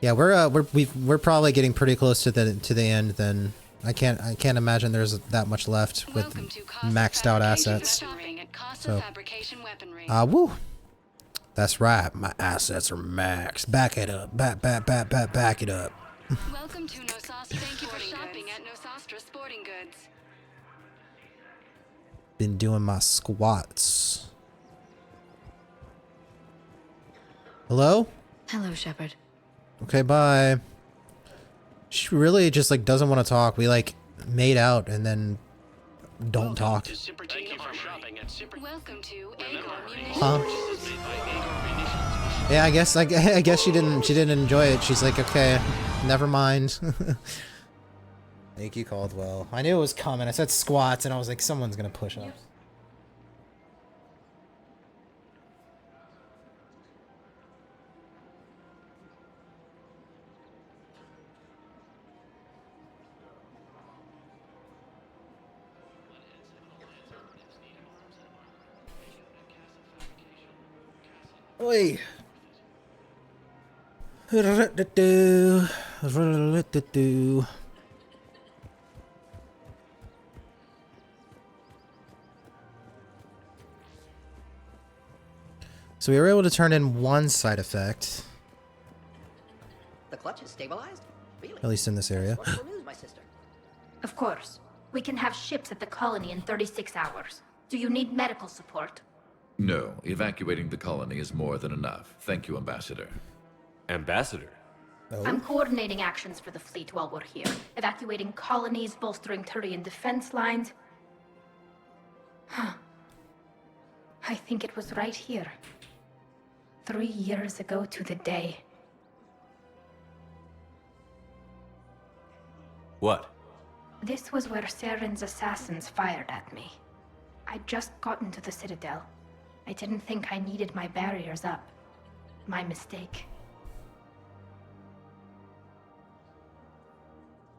Speaker 1: Yeah, we're probably getting pretty close to the end. Then I can't imagine there's that much left with maxed out assets. So, woo. That's right. My assets are maxed. Back it up. Back it up.
Speaker 11: Welcome to Nosastra. Thank you for shopping at Nosastra Sporting Goods.
Speaker 1: Been doing my squats. Hello?
Speaker 11: Hello, Shepard.
Speaker 1: Okay, bye. She really just like doesn't want to talk. We like made out and then don't talk.
Speaker 11: Welcome to
Speaker 1: Huh? Yeah, I guess she didn't enjoy it. She's like, okay, never mind. Thank you, Caldwell. I knew it was coming. I said squats and I was like, someone's gonna push up. Oi. So we were able to turn in one side effect.
Speaker 21: The clutch is stabilized? Really?
Speaker 1: At least in this area.
Speaker 21: Wonderful news, my sister.
Speaker 19: Of course. We can have ships at the colony in 36 hours. Do you need medical support?
Speaker 22: No, evacuating the colony is more than enough. Thank you, Ambassador.
Speaker 3: Ambassador?
Speaker 1: Oh.
Speaker 19: I'm coordinating actions for the fleet while we're here. Evacuating colonies, bolstering Turian defense lines. Huh. I think it was right here. 3 years ago to the day.
Speaker 3: What?
Speaker 19: This was where Saren's assassins fired at me. I'd just gotten to the Citadel. I didn't think I needed my barriers up. My mistake.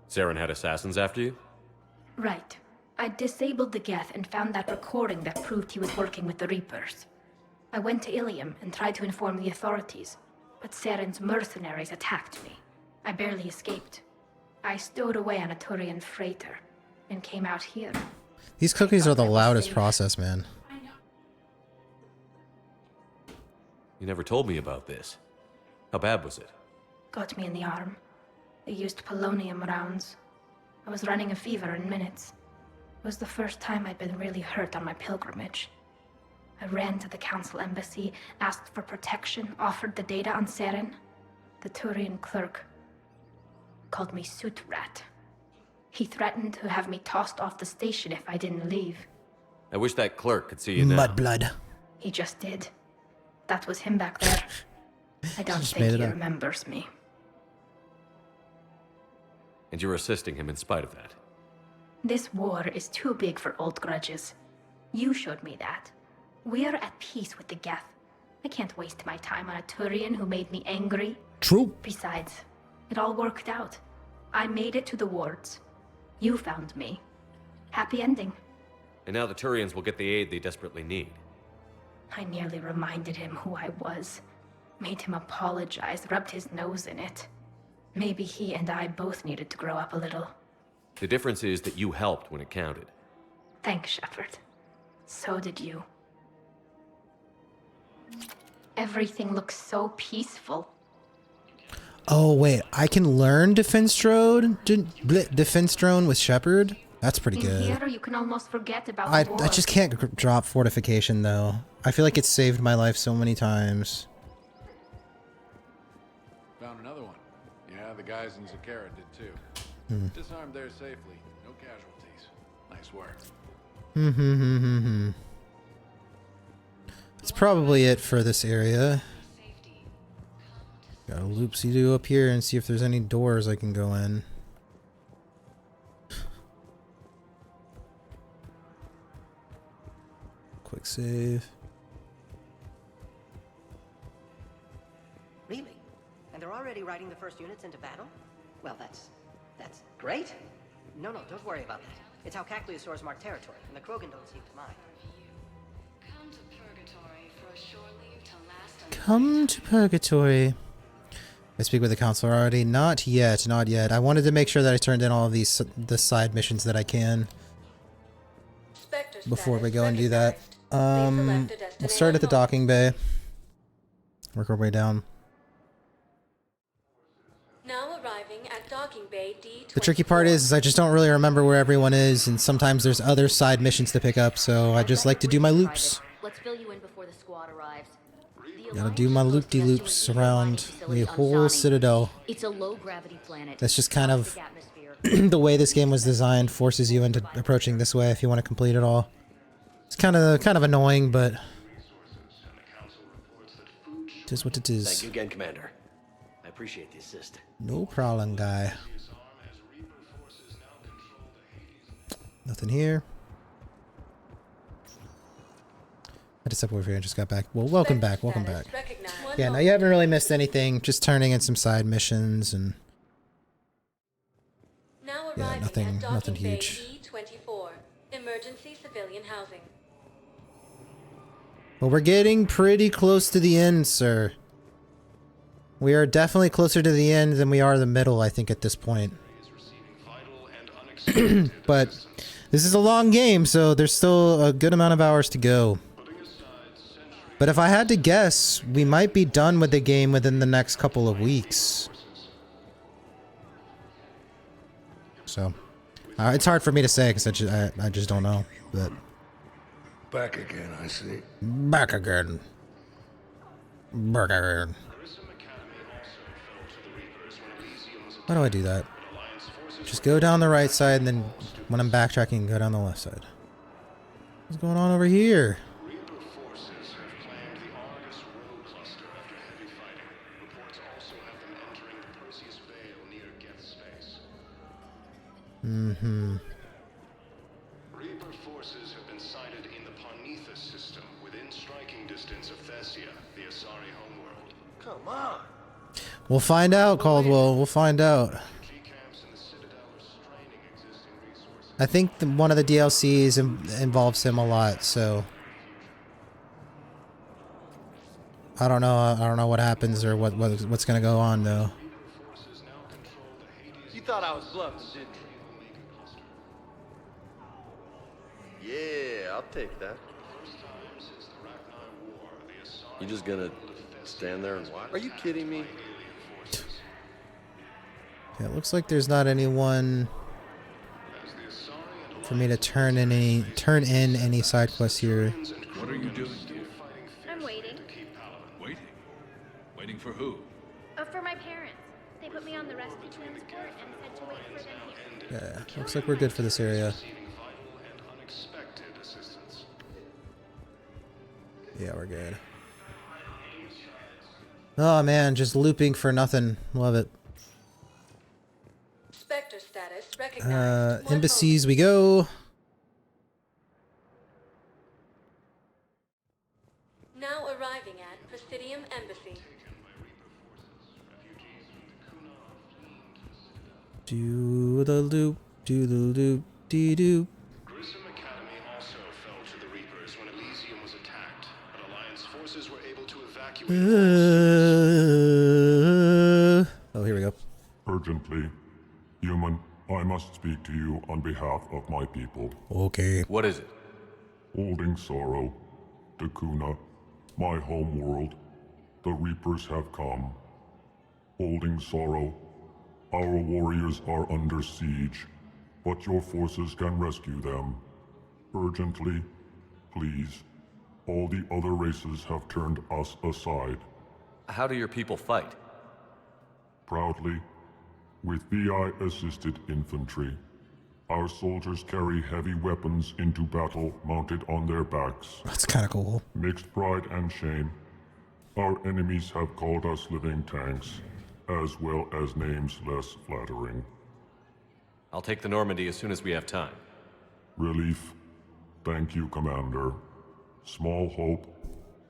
Speaker 3: Saren had assassins after you?
Speaker 19: Right. I disabled the Geth and found that recording that proved he was working with the Reapers. I went to Ilium and tried to inform the authorities, but Saren's mercenaries attacked me. I barely escaped. I stowed away on a Turian freighter and came out here.
Speaker 1: These cookies are the loudest process, man.
Speaker 3: You never told me about this. How bad was it?
Speaker 19: Got me in the arm. They used polonium rounds. I was running a fever in minutes. It was the first time I'd been really hurt on my pilgrimage. I ran to the council embassy, asked for protection, offered the data on Saren. The Turian clerk called me Soot Rat. He threatened to have me tossed off the station if I didn't leave.
Speaker 3: I wish that clerk could see you now.
Speaker 1: Mudblood.
Speaker 19: He just did. That was him back there. I don't think he remembers me.
Speaker 3: And you're assisting him in spite of that.
Speaker 19: This war is too big for old grudges. You showed me that. We're at peace with the Geth. I can't waste my time on a Turian who made me angry.
Speaker 1: True.
Speaker 19: Besides, it all worked out. I made it to the wards. You found me. Happy ending.
Speaker 3: And now the Turians will get the aid they desperately need.
Speaker 19: I nearly reminded him who I was. Made him apologize, rubbed his nose in it. Maybe he and I both needed to grow up a little.
Speaker 3: The difference is that you helped when it counted.
Speaker 19: Thanks, Shepard. So did you. Everything looks so peaceful.
Speaker 1: Oh wait, I can learn defense drone with Shepard. That's pretty
Speaker 19: In
Speaker 1: good.
Speaker 19: here, you can almost forget about
Speaker 1: I
Speaker 19: the war.
Speaker 1: I just can't drop fortification though. I feel like it saved my life so many times.
Speaker 2: Found another one. Yeah, the guys in Zakara did too. Disarmed there safely. No casualties. Nice work.
Speaker 1: That's probably it for this area. Got a loopsy-doo up here and see if there's any doors I can go in. Quick save.
Speaker 21: Really? And they're already riding the first units into battle? Well, that's great. No, don't worry about that. It's how Cacliosaurs mark territory, and the Krogan don't seem to mind.
Speaker 1: Come to Purgatory. I speak with the council already. Not yet, not yet. I wanted to make sure that I turned in all of the side missions that I can before we go and do that. We'll start at the docking bay. Work our way down.
Speaker 11: Now arriving at docking bay D24.
Speaker 1: The tricky part is I just don't really remember where everyone is, and sometimes there's other side missions to pick up, so I just like to do my loops.
Speaker 11: Let's fill you in before the squad arrives.
Speaker 1: Gotta do my loop-de-loops around the whole Citadel.
Speaker 11: It's a low-gravity planet.
Speaker 1: That's just kind of the way this game was designed, forces you into approaching this way if you want to complete it all. It's kind of annoying, but it is what it is.
Speaker 4: Thank you again, Commander. I appreciate the assist.
Speaker 1: No problem, guy. Nothing here. I just stepped over here and just got back. Well, welcome back, welcome back. Yeah, no, you haven't really missed anything. Just turning in some side missions and yeah, nothing huge.
Speaker 11: D24. Emergency civilian housing.
Speaker 1: Well, we're getting pretty close to the end, sir. We are definitely closer to the end than we are the middle, I think, at this point. But this is a long game, so there's still a good amount of hours to go. But if I had to guess, we might be done with the game within the next couple of weeks. So, it's hard for me to say because I just don't know. But
Speaker 15: Back again, I see.
Speaker 1: back again. Back again. How do I do that? Just go down the right side, and then when I'm backtracking, go down the left side. What's going on over here?
Speaker 15: Reaper forces have been sighted in the Parnithus system within striking distance of Thessia, the Asari homeworld.
Speaker 4: Come on.
Speaker 1: We'll find out, Caldwell. We'll find out. I think one of the DLCs involves him a lot, so I don't know. I don't know what happens or what's gonna go on though.
Speaker 4: You thought I was bluffing, didn't you? Yeah, I'll take that. You just gonna stand there and watch? Are you kidding me?
Speaker 1: Yeah, it looks like there's not anyone for me to turn in any side quests here.
Speaker 22: What are you doing?
Speaker 16: I'm waiting.
Speaker 22: Waiting? Waiting for who?
Speaker 16: For my parents. They put me on the rescue transport and said to wait for them here.
Speaker 1: Yeah, looks like we're good for this area. Yeah, we're good. Oh man, just looping for nothing. Love it.
Speaker 11: Spectre status recognized.
Speaker 1: Embassies we go.
Speaker 11: Now arriving at Presidium Embassy.
Speaker 1: Do the loop, do the loop, dee doo.
Speaker 15: Grissom Academy also fell to the Reapers when Elysium was attacked, but Alliance forces were able to evacuate
Speaker 1: Oh, here we go.
Speaker 7: Urgently, human, I must speak to you on behalf of my people.
Speaker 1: Okay.
Speaker 3: What is it?
Speaker 7: Holding sorrow, Dakuna, my home world, the Reapers have come. Holding sorrow, our warriors are under siege, but your forces can rescue them. Urgently, please. All the other races have turned us aside.
Speaker 3: How do your people fight?
Speaker 7: Proudly, with VI-assisted infantry. Our soldiers carry heavy weapons into battle mounted on their backs.
Speaker 1: That's kind of cool.
Speaker 7: Mixed pride and shame. Our enemies have called us living tanks, as well as names less flattering.
Speaker 3: I'll take the Normandy as soon as we have time.
Speaker 7: Relief. Thank you, Commander. Small hope.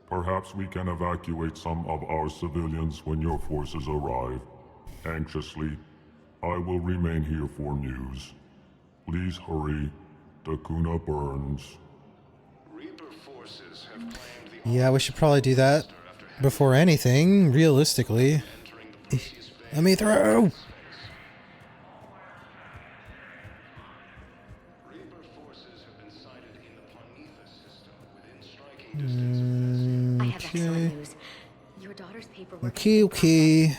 Speaker 7: Perhaps we can evacuate some of our civilians when your forces arrive. Anxiously, I will remain here for news. Please hurry. Dakuna burns.
Speaker 15: Reaper forces have claimed the
Speaker 1: Yeah, we should probably do that before anything, realistically. Let me through!
Speaker 15: Reaper forces have been sighted in the Ponitha system within striking distance.
Speaker 11: I have excellent news. Your daughter's paperwork.
Speaker 1: Okay.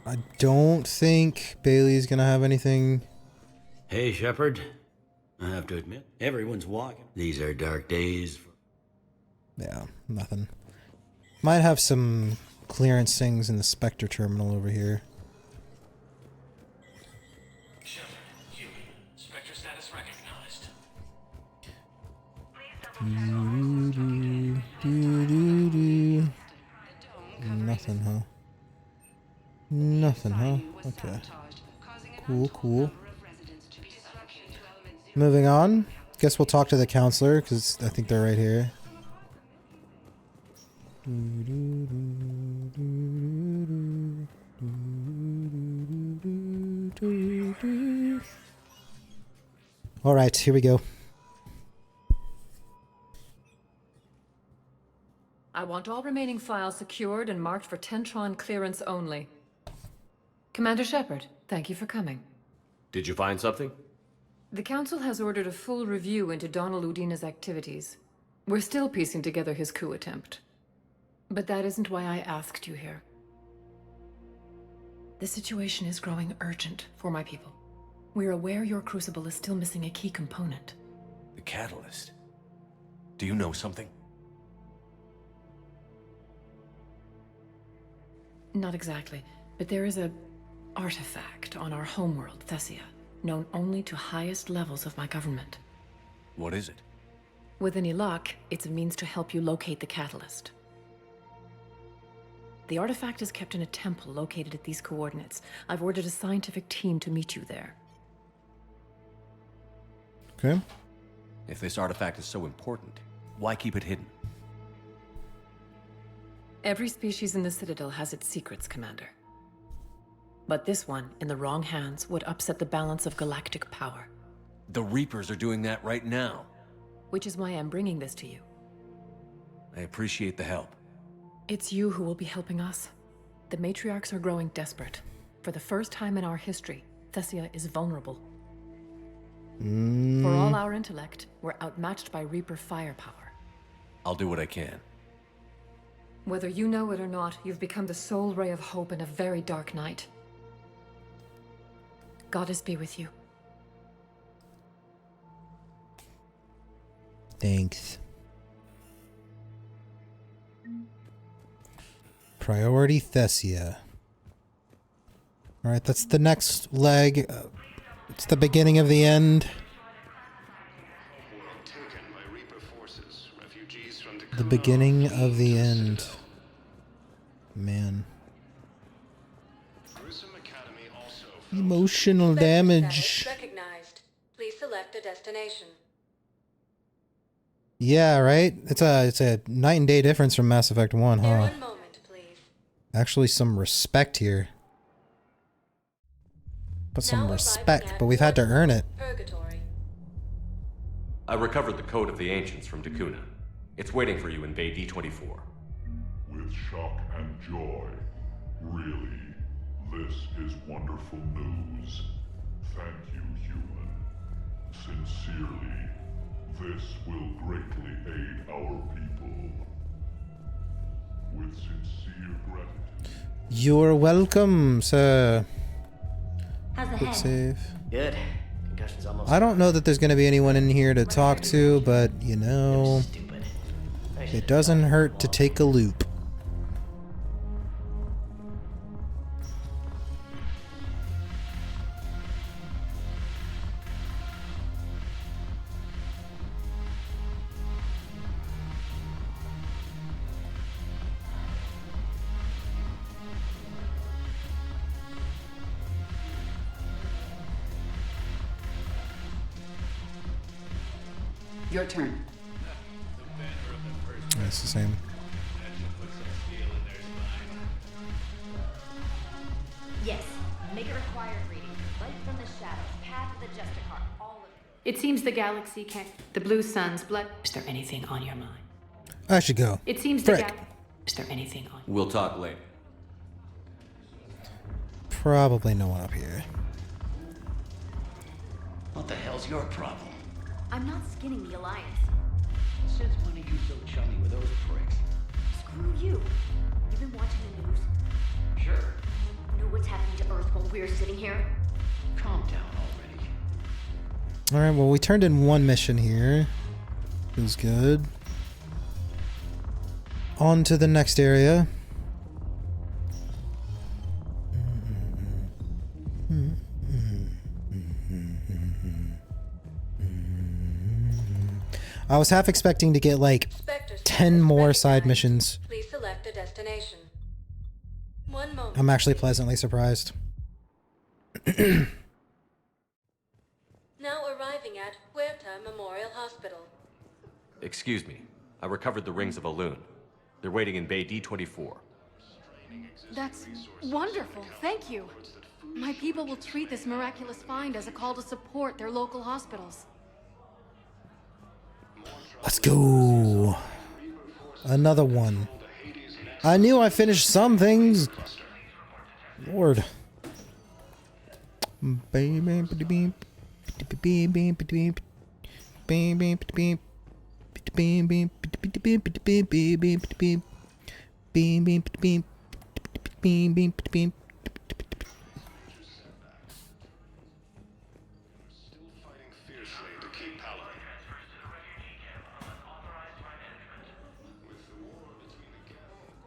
Speaker 1: I don't think Bailey's gonna have anything.
Speaker 10: Hey, Shepard. I have to admit, everyone's walking. These are dark days.
Speaker 1: Yeah, nothing. Might have some clearance things in the Spectre terminal over here.
Speaker 9: Shepard, human. Spectre status recognized.
Speaker 1: Nothing, huh? Nothing, huh? Okay. Cool, cool. Moving on. Guess we'll talk to the counselor, because I think they're right here. Alright, here we go.
Speaker 23: I want all remaining files secured and marked for Tentron clearance only. Commander Shepard, thank you for coming.
Speaker 3: Did you find something?
Speaker 23: The Council has ordered a full review into Donald Udina's activities. We're still piecing together his coup attempt. But that isn't why I asked you here. The situation is growing urgent for my people. We're aware your crucible is still missing a key component.
Speaker 18: The catalyst. Do you know something?
Speaker 23: Not exactly, but there is a artifact on our homeworld, Thessia, known only to highest levels of my government.
Speaker 18: What is it?
Speaker 23: With any luck, it's a means to help you locate the catalyst. The artifact is kept in a temple located at these coordinates. I've ordered a scientific team to meet you there.
Speaker 1: Okay.
Speaker 18: If this artifact is so important, why keep it hidden?
Speaker 23: Every species in the Citadel has its secrets, Commander. But this one, in the wrong hands, would upset the balance of galactic power.
Speaker 18: The Reapers are doing that right now.
Speaker 23: Which is why I'm bringing this to you.
Speaker 18: I appreciate the help.
Speaker 23: It's you who will be helping us. The matriarchs are growing desperate. For the first time in our history, Thessia is vulnerable. For all our intellect, we're outmatched by Reaper firepower.
Speaker 18: I'll do what I can.
Speaker 23: Whether you know it or not, you've become the sole ray of hope in a very dark night. Goddess be with you.
Speaker 1: Thanks. Priority Thessia. Alright, that's the next leg. It's the beginning of the end. The beginning of the end. Man. Emotional damage.
Speaker 11: Recognized. Please select a destination.
Speaker 1: Yeah, right? It's a night and day difference from Mass Effect 1, huh?
Speaker 11: One moment, please.
Speaker 1: Actually some respect here. Put some respect, but we've had to earn it.
Speaker 11: Purgatory.
Speaker 3: I recovered the Code of the Ancients from Dakuna. It's waiting for you in Bay D24.
Speaker 7: With shock and joy. Really, this is wonderful news. Thank you, human. Sincerely, this will greatly aid our people. With sincere gratitude.
Speaker 1: You're welcome, sir.
Speaker 21: How's the
Speaker 1: Quick
Speaker 21: head?
Speaker 1: save.
Speaker 21: Good. Concussion's almost.
Speaker 1: I don't know that there's going to be anyone in here to talk to, but you know, it doesn't hurt to take a loop.
Speaker 8: Your turn.
Speaker 1: It's the same.
Speaker 5: Yes. Make it required reading. Light from the shadows. Path of the Justicar. All of it.
Speaker 23: It seems the galaxy can't. The blue sun's blood. Is there anything on your mind?
Speaker 1: I should go.
Speaker 23: It seems
Speaker 1: Frick.
Speaker 23: Is there anything on?
Speaker 3: We'll talk later.
Speaker 1: Probably no one up here.
Speaker 10: What the hell's your problem?
Speaker 5: I'm not skinning the Alliance.
Speaker 10: Since when are you so chummy with those pricks?
Speaker 5: Screw you. You've been watching the news.
Speaker 10: Sure.
Speaker 5: Know what's happening to Earth while we're sitting here?
Speaker 10: Calm down already.
Speaker 1: Alright, well, we turned in one mission here. Feels good. On to the next area. I was half expecting to get like 10 more side missions.
Speaker 11: Please select a destination. One moment.
Speaker 1: I'm actually pleasantly surprised.
Speaker 11: Now arriving at Huerta Memorial Hospital.
Speaker 3: Excuse me. I recovered the rings of Elune. They're waiting in Bay D24.
Speaker 6: That's wonderful. Thank you. My people will treat this miraculous find as a call to support their local hospitals.
Speaker 1: Let's go. Another one. I knew I finished some things. Lord.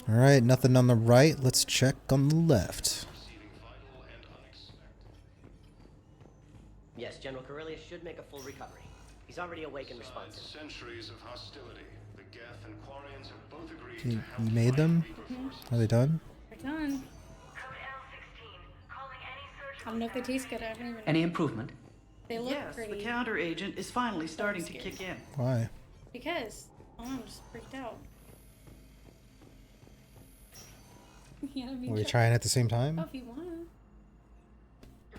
Speaker 1: All right, nothing on the right. Let's check on the left.
Speaker 21: Yes, General Corellius should make a full recovery. He's already awake and responsive.
Speaker 15: Centuries of hostility. The Geth and Quarians have both agreed
Speaker 1: You made them? Are they done?
Speaker 12: They're done. I don't know if they taste good. I haven't even.
Speaker 13: Any improvement?
Speaker 12: They look
Speaker 13: Yes,
Speaker 12: pretty.
Speaker 13: the counter agent is finally starting to kick in.
Speaker 1: Why?
Speaker 12: Because I'm just freaked out. Yeah, I mean,
Speaker 1: Were we trying at the same time?
Speaker 12: Oh, if you want.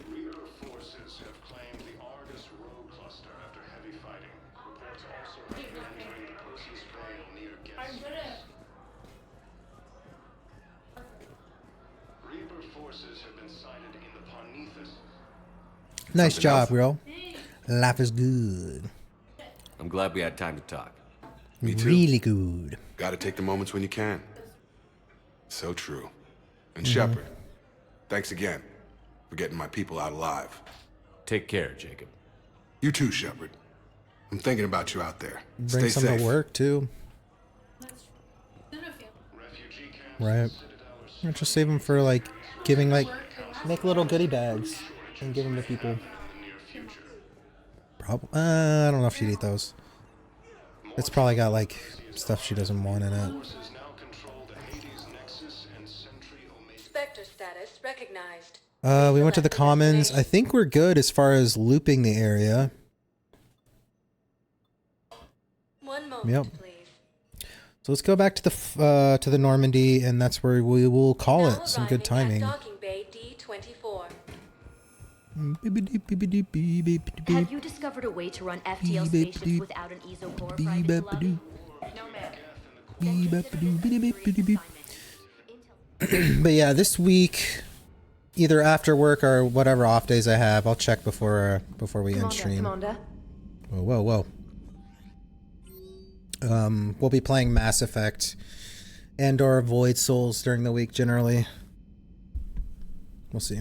Speaker 15: Reaper forces have claimed the Argus rogue cluster after heavy fighting. Reports also have been entering the Perseus Vale near Geth. Reaper forces have been sighted in the Parnithus.
Speaker 1: Nice
Speaker 3: Something
Speaker 1: job,
Speaker 3: else?
Speaker 1: bro. Life is good.
Speaker 3: I'm glad we had time to talk.
Speaker 14: Me too.
Speaker 1: Really good.
Speaker 14: Gotta take the moments when you can. So true. And Shepard, thanks again for getting my people out alive.
Speaker 3: Take care, Jacob.
Speaker 14: You too, Shepard. I'm thinking about you out there.
Speaker 1: Bring
Speaker 14: Stay
Speaker 1: some
Speaker 14: safe.
Speaker 1: to work too. Right. Or just save them for like giving like make little goodie bags and give them to people. I don't know if she'd eat those. It's probably got like stuff she doesn't want in it.
Speaker 11: Spectre status recognized.
Speaker 1: We went to the commons. I think we're good as far as looping the area.
Speaker 11: One moment,
Speaker 1: Yep.
Speaker 11: please.
Speaker 1: So let's go back to the Normandy, and that's where we will call it. Some good timing.
Speaker 11: Docking bay D24.
Speaker 5: Have you discovered a way to run FTL spaceships without an ESO core private lobby?
Speaker 6: No, ma'am.
Speaker 1: But yeah, this week, either after work or whatever off days I have, I'll check before we end stream.
Speaker 5: Commander.
Speaker 1: Whoa. We'll be playing Mass Effect and/or Void Souls during the week generally. We'll see.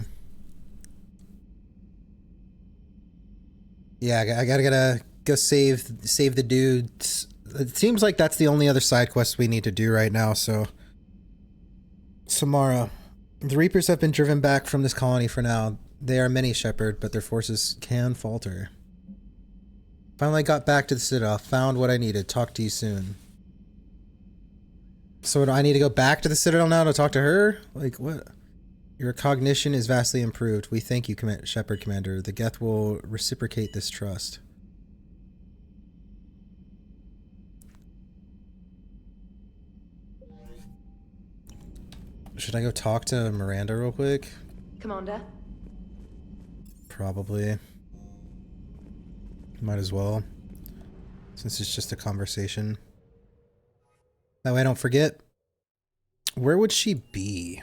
Speaker 1: Yeah, I gotta go save the dudes. It seems like that's the only other side quest we need to do right now, so... Samara. The Reapers have been driven back from this colony for now. They are many, Shepard, but their forces can falter. Finally got back to the Citadel. Found what I needed. Talk to you soon. So do I need to go back to the Citadel now to talk to her? Like, what? Your cognition is vastly improved. We thank you, Shepard Commander. The Geth will reciprocate this trust. Should I go talk to Miranda real quick?
Speaker 5: Commander.
Speaker 1: Probably. Might as well. Since it's just a conversation. That way I don't forget. Where would she be?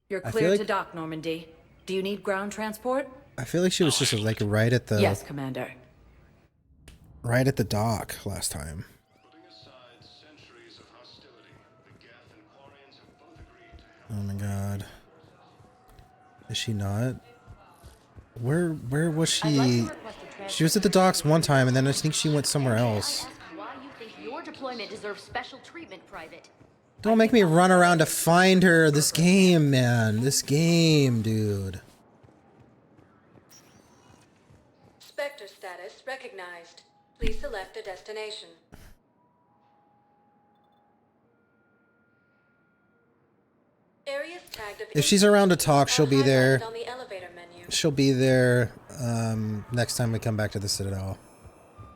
Speaker 11: You're clear to dock, Normandy. Do you need ground transport?
Speaker 1: I feel like she was just like right at the...
Speaker 11: Yes, Commander.
Speaker 1: Right at the dock last time. Oh my god. Is she not? Where was she? She was at the docks one time and then I think she went somewhere else.
Speaker 16: Why you think your deployment deserves special treatment, Private?
Speaker 1: Don't make me run around to find her. This game, man. This game, dude.
Speaker 11: Spectre status recognized. Please select a destination. Areas tagged of
Speaker 1: If she's around to talk, she'll be there.
Speaker 11: on the elevator menu.
Speaker 1: She'll be there next time we come back to the Citadel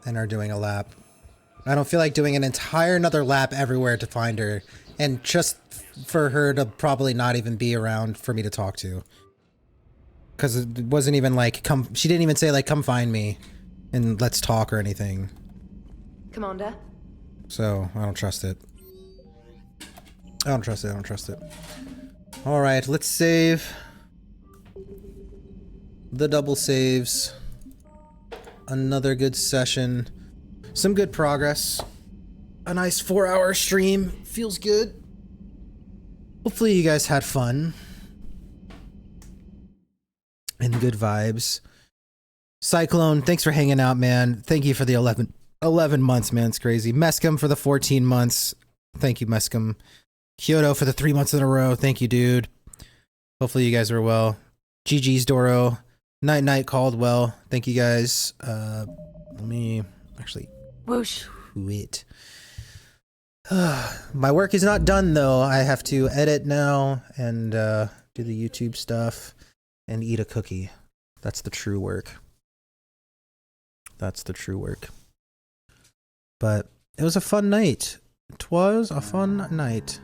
Speaker 1: and are doing a lap. I don't feel like doing an entire another lap everywhere to find her, and just for her to probably not even be around for me to talk to. Because it wasn't even like, come, she didn't even say like, come find me and let's talk or anything.
Speaker 5: Commander.
Speaker 1: So, I don't trust it. I don't trust it. Alright, let's save. The double saves. Another good session. Some good progress. A nice 4-hour stream. Feels good. Hopefully you guys had fun. And good vibes. Cyclone, thanks for hanging out, man. Thank you for the 11 months, man. It's crazy. Mescom for the 14 months. Thank you, Mescom. Kyoto for the 3 months in a row. Thank you, dude. Hopefully you guys are well. GG's Doro. Night Caldwell. Thank you guys. Let me actually
Speaker 11: Whoosh.
Speaker 1: Quit. My work is not done though. I have to edit now and do the YouTube stuff and eat a cookie. That's the true work. That's the true work. But it was a fun night. It was a fun night.